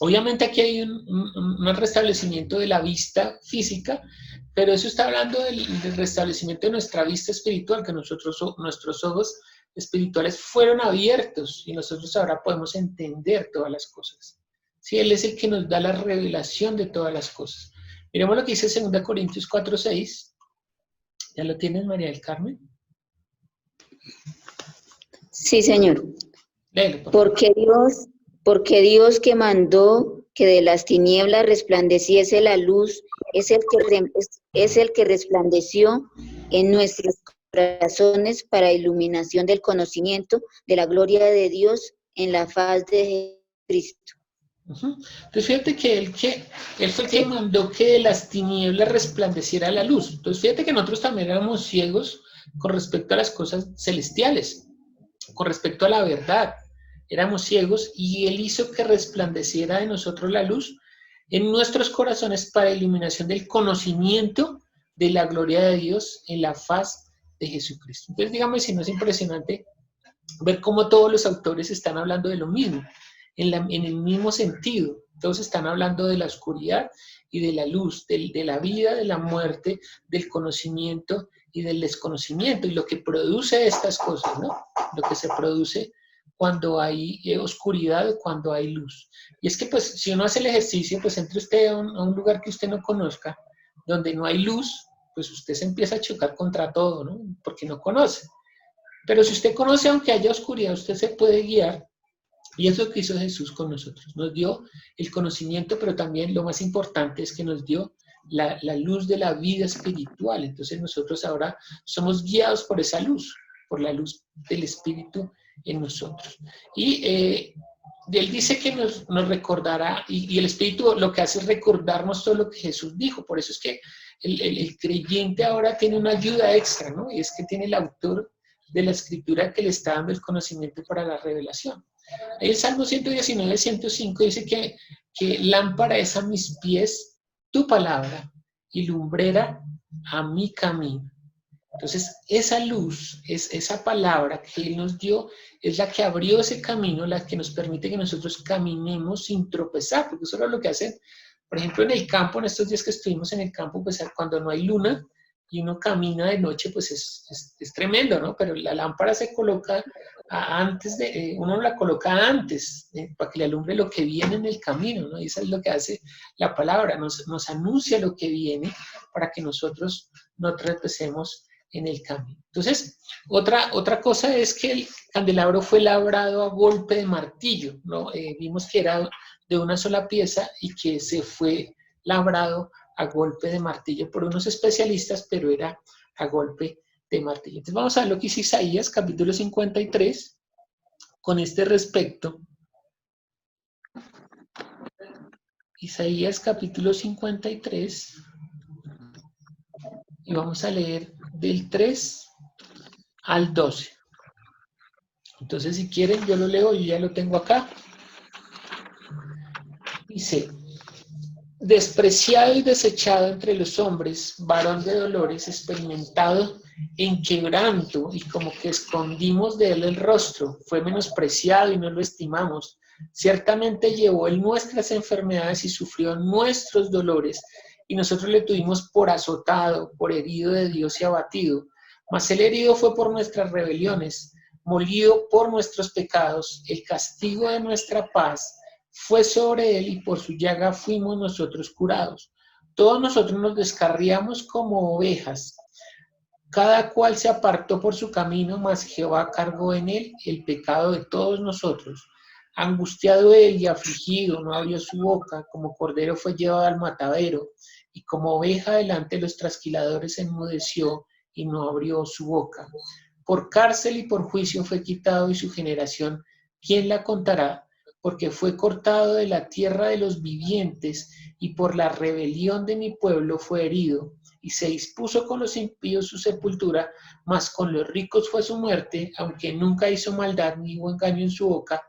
Obviamente aquí hay un restablecimiento de la vista física, pero eso está hablando del restablecimiento de nuestra vista espiritual, que nuestros ojos espirituales fueron abiertos y nosotros ahora podemos entender todas las cosas. Sí, Él es el que nos da la revelación de todas las cosas. Miremos lo que dice 2 Corintios 4:6. ¿Ya lo tienes, María del Carmen? Sí, Señor. Léelo, por favor. Porque Dios que mandó que de las tinieblas resplandeciese la luz, es el que resplandeció en nuestros corazones para iluminación del conocimiento de la gloria de Dios en la faz de Cristo. Entonces fíjate que él fue el que mandó que de las tinieblas resplandeciera la luz. Entonces fíjate que nosotros también éramos ciegos con respecto a las cosas celestiales, con respecto a la verdad. Éramos ciegos y Él hizo que resplandeciera de nosotros la luz en nuestros corazones para iluminación del conocimiento de la gloria de Dios en la faz de Jesucristo. Entonces, digamos, si no es impresionante ver cómo todos los autores están hablando de lo mismo, en el mismo sentido. Todos están hablando de la oscuridad y de la luz, de la vida, de la muerte, del conocimiento y del desconocimiento, y lo que produce estas cosas, ¿no? Lo que se produce cuando hay oscuridad, cuando hay luz. Y es que, pues, si uno hace el ejercicio, pues entre usted a un lugar que usted no conozca, donde no hay luz, pues usted se empieza a chocar contra todo, ¿no? Porque no conoce. Pero si usted conoce, aunque haya oscuridad, usted se puede guiar. Y eso es lo que hizo Jesús con nosotros. Nos dio el conocimiento, pero también lo más importante es que nos dio la luz de la vida espiritual. Entonces nosotros ahora somos guiados por esa luz, por la luz del Espíritu en nosotros. Y Él dice que nos recordará, y el Espíritu lo que hace es recordarnos todo lo que Jesús dijo. Por eso es que el creyente ahora tiene una ayuda extra, ¿no? Y es que tiene el autor de la Escritura que le está dando el conocimiento para la revelación. El Salmo 119, 105 dice que lámpara es a mis pies tu palabra y lumbrera a mi camino. Entonces, esa luz, esa palabra que Él nos dio, es la que abrió ese camino, la que nos permite que nosotros caminemos sin tropezar, porque eso es lo que hacen, por ejemplo, en el campo, en estos días que estuvimos en el campo, pues cuando no hay luna y uno camina de noche, pues es tremendo, ¿no? Pero la lámpara se coloca antes uno la coloca antes, para que le alumbre lo que viene en el camino, ¿no? Y eso es lo que hace la palabra, nos anuncia lo que viene para que nosotros no tropecemos en el camino. Entonces, otra cosa es que el candelabro fue labrado a golpe de martillo, ¿no? Vimos que era de una sola pieza y que se fue labrado a golpe de martillo por unos especialistas, pero era a golpe de martillo. Entonces vamos a ver lo que dice Isaías, capítulo 53, con este respecto. Isaías, capítulo 53, y vamos a leer del 3 al 12. Entonces, si quieren, yo lo leo, yo ya lo tengo acá. Dice, despreciado y desechado entre los hombres, varón de dolores, experimentado en quebranto, y como que escondimos de él el rostro, fue menospreciado y no lo estimamos. Ciertamente llevó él nuestras enfermedades y sufrió nuestros dolores, y nosotros le tuvimos por azotado, por herido de Dios y abatido. Mas el herido fue por nuestras rebeliones, molido por nuestros pecados. El castigo de nuestra paz fue sobre él, y por su llaga fuimos nosotros curados. Todos nosotros nos descarriamos como ovejas, cada cual se apartó por su camino, mas Jehová cargó en él el pecado de todos nosotros. Angustiado él y afligido, no abrió su boca, como cordero fue llevado al matadero, y como oveja delante de los trasquiladores enmudeció y no abrió su boca. Por cárcel y por juicio fue quitado, y su generación, ¿quién la contará? Porque fue cortado de la tierra de los vivientes, y por la rebelión de mi pueblo fue herido. Y se dispuso con los impíos su sepultura, mas con los ricos fue su muerte, aunque nunca hizo maldad ni hubo engaño en su boca.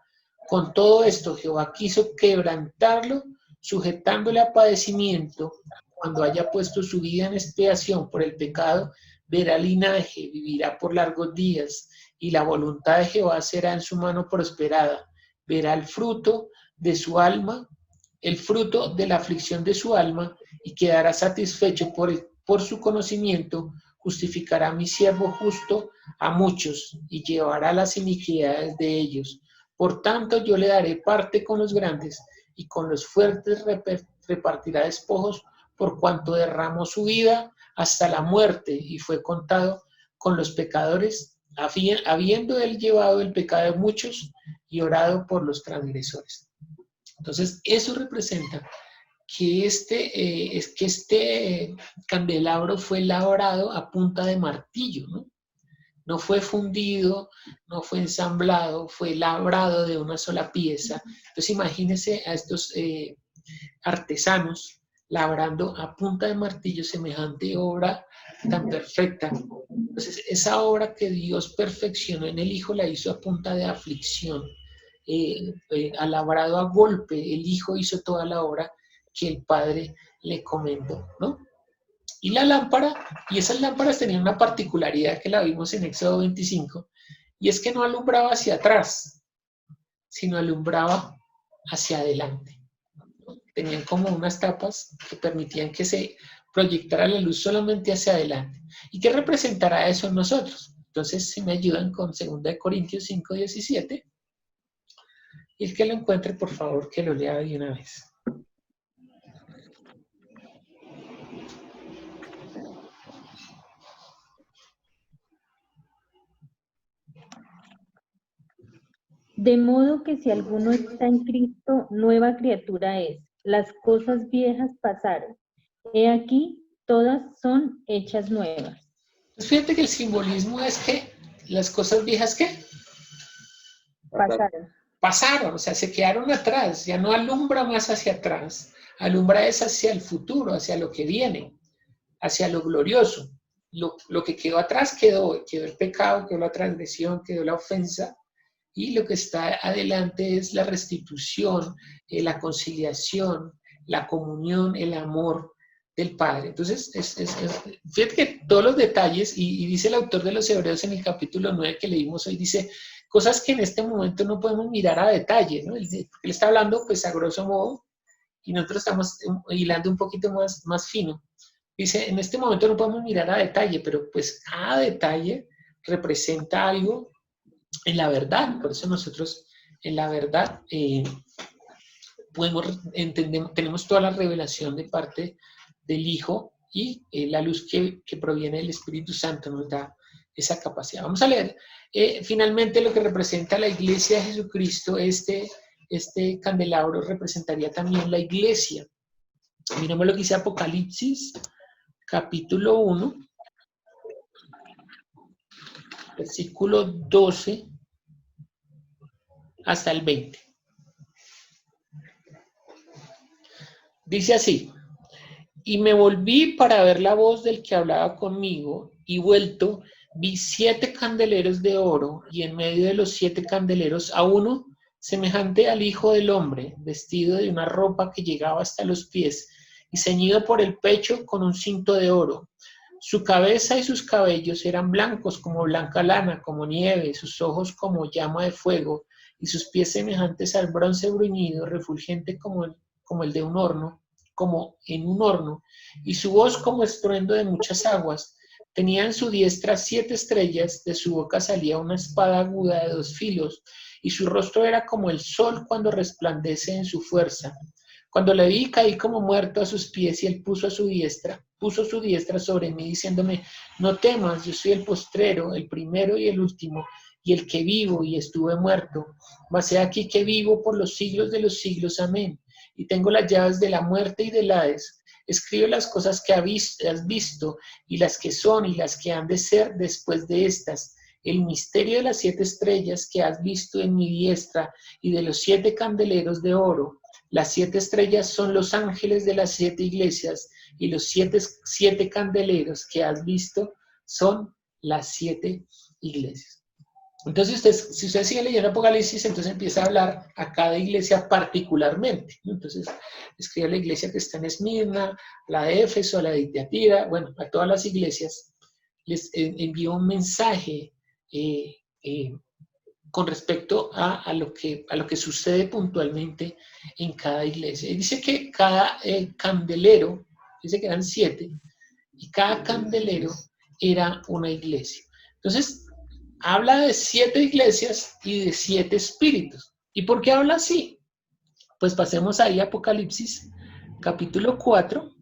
Con todo esto Jehová quiso quebrantarlo, sujetándole a padecimiento. Cuando haya puesto su vida en expiación por el pecado, verá linaje, vivirá por largos días, y la voluntad de Jehová será en su mano prosperada. Verá el fruto de su alma, el fruto de la aflicción de su alma, y quedará satisfecho por su conocimiento. Justificará a mi siervo justo a muchos, y llevará las iniquidades de ellos. Por tanto, yo le daré parte con los grandes, y con los fuertes repartirá despojos, por cuanto derramó su vida hasta la muerte, y fue contado con los pecadores, habiendo él llevado el pecado de muchos y orado por los transgresores. Entonces, eso representa que este candelabro fue labrado a punta de martillo, ¿no? No fue fundido, no fue ensamblado, fue labrado de una sola pieza. Entonces, imagínense a estos artesanos labrando a punta de martillo semejante obra tan perfecta. Entonces, esa obra que Dios perfeccionó en el Hijo la hizo a punta de aflicción. Ha labrado a golpe, el Hijo hizo toda la obra que el Padre le comendó, ¿no? Y la lámpara, y esas lámparas tenían una particularidad que la vimos en Éxodo 25, y es que no alumbraba hacia atrás, sino alumbraba hacia adelante. Tenían como unas tapas que permitían que se proyectara la luz solamente hacia adelante. ¿Y qué representará eso en nosotros? Entonces, si me ayudan con 2 Corintios 5:17, y el que lo encuentre, por favor, que lo lea de una vez. De modo que si alguno está en Cristo, nueva criatura es. Las cosas viejas pasaron. He aquí, todas son hechas nuevas. Pues fíjate que el simbolismo es que las cosas viejas, ¿qué? Pasaron, o sea, se quedaron atrás, ya no alumbra más hacia atrás, alumbra es hacia el futuro, hacia lo que viene, hacia lo glorioso. Lo que quedó atrás quedó el pecado, quedó la transgresión, quedó la ofensa, y lo que está adelante es la restitución, la conciliación, la comunión, el amor del Padre. Entonces, fíjate que todos los detalles, y dice el autor de los Hebreos en el capítulo 9 que leímos hoy, dice cosas que en este momento no podemos mirar a detalle, ¿no? Él está hablando pues a grosso modo, y nosotros estamos hilando un poquito más fino. Dice, en este momento no podemos mirar a detalle, pero pues cada detalle representa algo en la verdad. Por eso nosotros en la verdad tenemos toda la revelación de parte del Hijo, y la luz que proviene del Espíritu Santo nos da esa capacidad. Vamos a leer finalmente lo que representa la iglesia de Jesucristo. Este candelabro representaría también la iglesia. Miremos lo que dice Apocalipsis, capítulo 1, versículo 12 hasta el 20. Dice así: y me volví para ver la voz del que hablaba conmigo, y vuelto vi 7 candeleros de oro, y en medio de los 7 candeleros a uno semejante al Hijo del Hombre, vestido de una ropa que llegaba hasta los pies, y ceñido por el pecho con un cinto de oro. Su cabeza y sus cabellos eran blancos como blanca lana, como nieve, sus ojos como llama de fuego, y sus pies semejantes al bronce bruñido, refulgente como el de un horno, como en un horno, y su voz como estruendo de muchas aguas. Tenía en su diestra 7 estrellas, de su boca salía una espada aguda de 2 filos, y su rostro era como el sol cuando resplandece en su fuerza. Cuando le vi, caí como muerto a sus pies, y él puso su diestra sobre mí, diciéndome: no temas, yo soy el postrero, el primero y el último, y el que vivo, y estuve muerto. Mas he aquí que vivo por los siglos de los siglos, amén. Y tengo las llaves de la muerte y del Hades. Escribe las cosas que has visto, y las que son, y las que han de ser después de estas. El misterio de las 7 estrellas que has visto en mi diestra, y de los 7 candeleros de oro. Las 7 estrellas son los ángeles de las 7 iglesias, y los 7 candeleros que has visto son las 7 iglesias. Entonces, si usted sigue leyendo Apocalipsis, entonces empieza a hablar a cada iglesia particularmente, ¿no? Entonces, escribe a la iglesia que está en Esmirna, la de Éfeso, a la de Tiatira, bueno, a todas las iglesias, les envió un mensaje con respecto a lo que sucede puntualmente en cada iglesia. Y dice que cada candelero, dice que eran 7, y cada candelero era una iglesia. Entonces, habla de 7 iglesias y de 7 espíritus. ¿Y por qué habla así? Pues pasemos ahí a Apocalipsis, capítulo 4.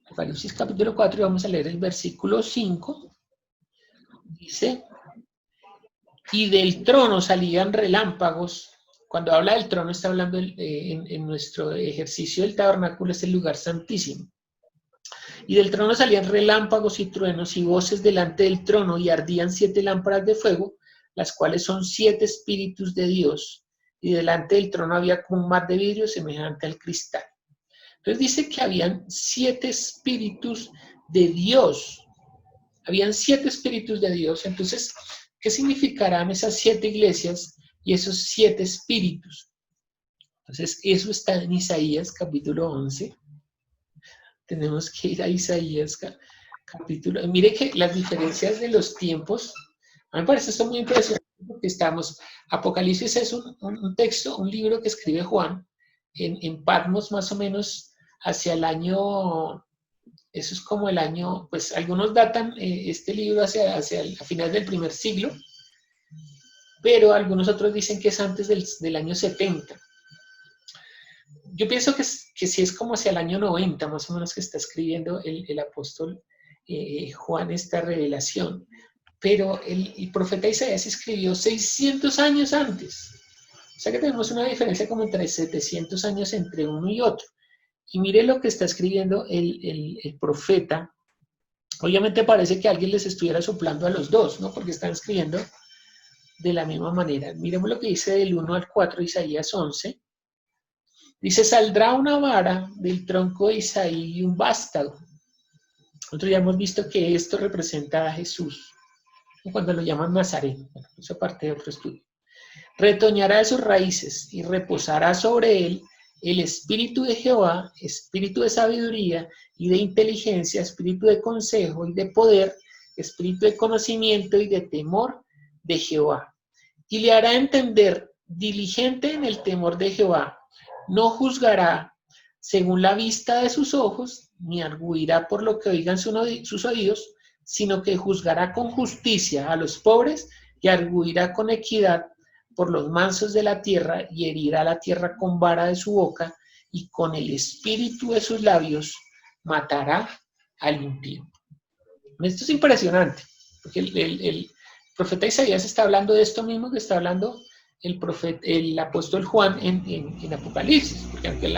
Apocalipsis, capítulo 4, y vamos a leer el versículo 5. Dice: y del trono salían relámpagos. Cuando habla del trono, está hablando en nuestro ejercicio del tabernáculo, es el lugar santísimo. Y del trono salían relámpagos y truenos y voces delante del trono, y ardían 7 lámparas de fuego, las cuales son 7 espíritus de Dios. Y delante del trono había como un mar de vidrio semejante al cristal. Entonces dice que habían 7 espíritus de Dios. Habían 7 espíritus de Dios. Entonces, ¿qué significarán esas 7 iglesias y esos 7 espíritus? Entonces, eso está en Isaías capítulo 11. Tenemos que ir a Isaías capítulo. Mire que las diferencias de los tiempos, a mí me parece esto muy impresionante, porque Apocalipsis es un texto, un libro que escribe Juan en Patmos, más o menos hacia el año, eso es como el año, pues algunos datan este libro hacia el final del primer siglo, pero algunos otros dicen que es antes del año 70. Yo pienso que sí es como hacia el año 90, más o menos, que está escribiendo el apóstol Juan esta revelación. Pero el profeta Isaías escribió 600 años antes. O sea que tenemos una diferencia como entre 700 años entre uno y otro. Y mire lo que está escribiendo el profeta. Obviamente parece que alguien les estuviera soplando a los dos, ¿no? Porque están escribiendo de la misma manera. Miremos lo que dice del 1 al 4, Isaías 11. Dice: saldrá una vara del tronco de Isaí y un vástago. Nosotros ya hemos visto que esto representa a Jesús, cuando lo llaman Nazareno. Bueno, eso parte de otro estudio. Retoñará de sus raíces y reposará sobre él el espíritu de Jehová, espíritu de sabiduría y de inteligencia, espíritu de consejo y de poder, espíritu de conocimiento y de temor de Jehová. Y le hará entender, diligente en el temor de Jehová. No juzgará según la vista de sus ojos, ni arguirá por lo que oigan sus oídos, sino que juzgará con justicia a los pobres y arguirá con equidad por los mansos de la tierra, y herirá la tierra con vara de su boca, y con el espíritu de sus labios matará al impío. Esto es impresionante, porque el profeta Isaías está hablando de esto mismo que está hablando el apóstol Juan en Apocalipsis, porque aunque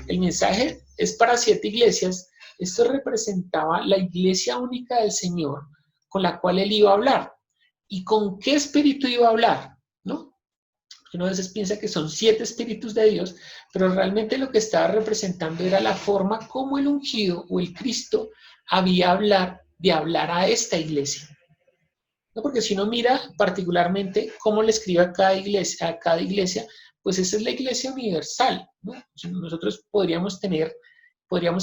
el mensaje es para 7 iglesias, esto representaba la iglesia única del Señor con la cual él iba a hablar. ¿Y con qué espíritu iba a hablar? ¿No? Porque uno a veces piensa que son 7 espíritus de Dios, pero realmente lo que estaba representando era la forma como el ungido o el Cristo había de hablar a esta iglesia. ¿No? Porque si uno mira particularmente cómo le escribe a cada iglesia, pues esa es la iglesia universal, ¿no? Nosotros podríamos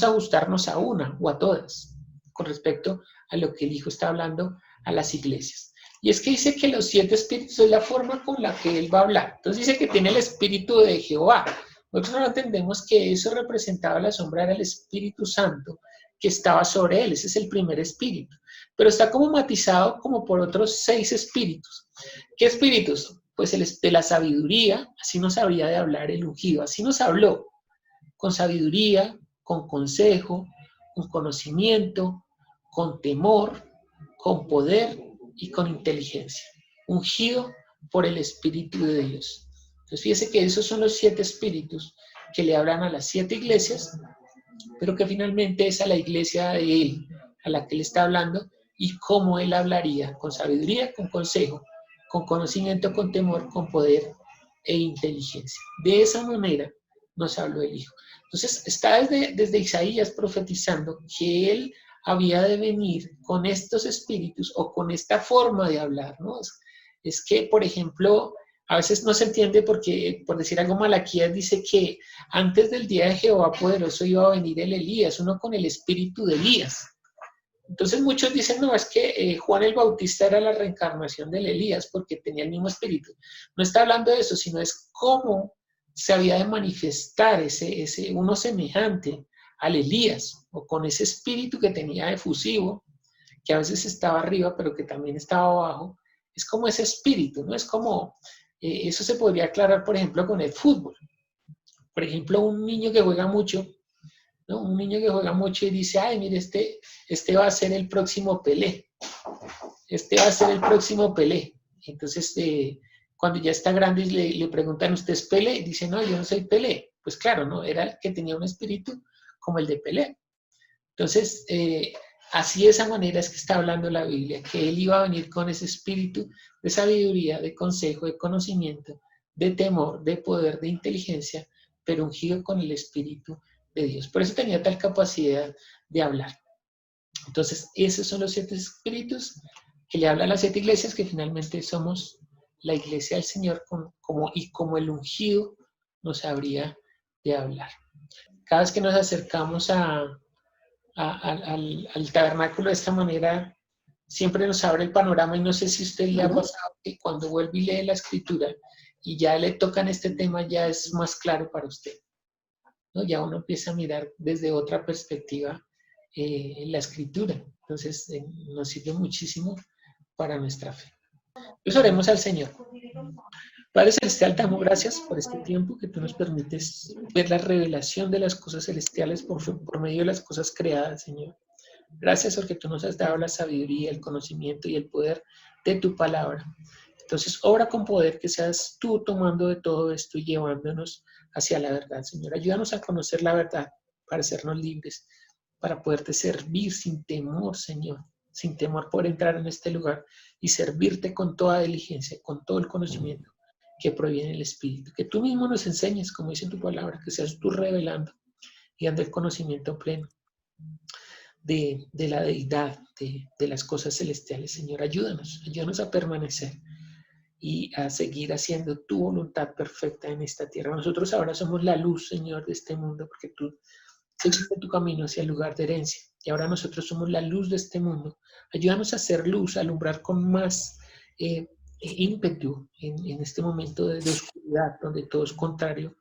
ajustarnos a una o a todas con respecto a lo que el Hijo está hablando a las iglesias. Y es que dice que los 7 espíritus es la forma con la que Él va a hablar. Entonces dice que tiene el espíritu de Jehová. Nosotros no entendemos que eso representaba la sombra del Espíritu Santo que estaba sobre Él. Ese es el primer espíritu. Pero está como matizado como por otros 6 espíritus. ¿Qué espíritus? Pues el de la sabiduría, así nos habría de hablar el ungido. Así nos habló, con sabiduría, con consejo, con conocimiento, con temor, con poder y con inteligencia, ungido por el Espíritu de Dios. Entonces fíjese que esos son los 7 espíritus que le hablan a las 7 iglesias, pero que finalmente es a la iglesia de Él, a la que Él está hablando, y cómo Él hablaría, con sabiduría, con consejo, con conocimiento, con temor, con poder e inteligencia. De esa manera nos habló el Hijo. Entonces está desde Isaías profetizando que Él había de venir con estos espíritus o con esta forma de hablar, ¿no? Es que, por ejemplo, a veces no se entiende porque, por decir algo, Malaquías dice que antes del día de Jehová poderoso iba a venir el Elías, uno con el espíritu de Elías. Entonces muchos dicen, no, es que Juan el Bautista era la reencarnación del Elías porque tenía el mismo espíritu. No está hablando de eso, sino es cómo se había de manifestar ese uno semejante al Elías, o con ese espíritu que tenía efusivo, que a veces estaba arriba, pero que también estaba abajo. Es como ese espíritu, ¿no? Es como, eso se podría aclarar, por ejemplo, con el fútbol. Por ejemplo, un niño que juega mucho, ¿no? Un niño que juega mucho y dice, ay, mire, este va a ser el próximo Pelé. Este va a ser el próximo Pelé. Entonces, cuando ya está grande y le preguntan, ¿usted es Pelé? Y dice, no, yo no soy Pelé. Pues claro, ¿no? Era el que tenía un espíritu como el de Pelé. Entonces, así de esa manera es que está hablando la Biblia, que Él iba a venir con ese espíritu de sabiduría, de consejo, de conocimiento, de temor, de poder, de inteligencia, pero ungido con el Espíritu de Dios. Por eso tenía tal capacidad de hablar. Entonces, esos son los 7 espíritus que le hablan a las 7 iglesias, que finalmente somos la iglesia del Señor, como el ungido nos habría de hablar. Cada vez que nos acercamos al tabernáculo de esta manera, siempre nos abre el panorama, y no sé si a usted le ha pasado que cuando vuelve y lee la escritura y ya le tocan este tema, ya es más claro para usted, ¿no? Ya uno empieza a mirar desde otra perspectiva la escritura. Entonces nos sirve muchísimo para nuestra fe. Pues oremos al Señor. Padre Celestial, te damos gracias por este tiempo que tú nos permites ver la revelación de las cosas celestiales por medio de las cosas creadas, Señor. Gracias porque tú nos has dado la sabiduría, el conocimiento y el poder de tu palabra. Entonces, obra con poder, que seas tú tomando de todo esto y llevándonos hacia la verdad, Señor. Ayúdanos a conocer la verdad para hacernos libres, para poderte servir sin temor, Señor. Sin temor por entrar en este lugar y servirte con toda diligencia, con todo el conocimiento que proviene del Espíritu. Que tú mismo nos enseñes, como dice tu palabra, que seas tú revelando y dando el conocimiento pleno de la deidad, de las cosas celestiales. Señor, ayúdanos a permanecer y a seguir haciendo tu voluntad perfecta en esta tierra. Nosotros ahora somos la luz, Señor, de este mundo, porque tú seguiste tu camino hacia el lugar de herencia, y ahora nosotros somos la luz de este mundo. Ayúdanos a hacer luz, a alumbrar con más ímpetu en este momento de oscuridad, donde todo es contrario.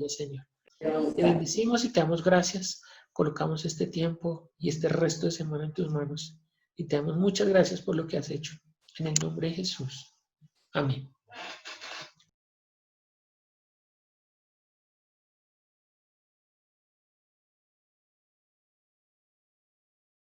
Señor. Te bendecimos y te damos gracias. Colocamos este tiempo y este resto de semana en tus manos. Y te damos muchas gracias por lo que has hecho. En el nombre de Jesús. Amén.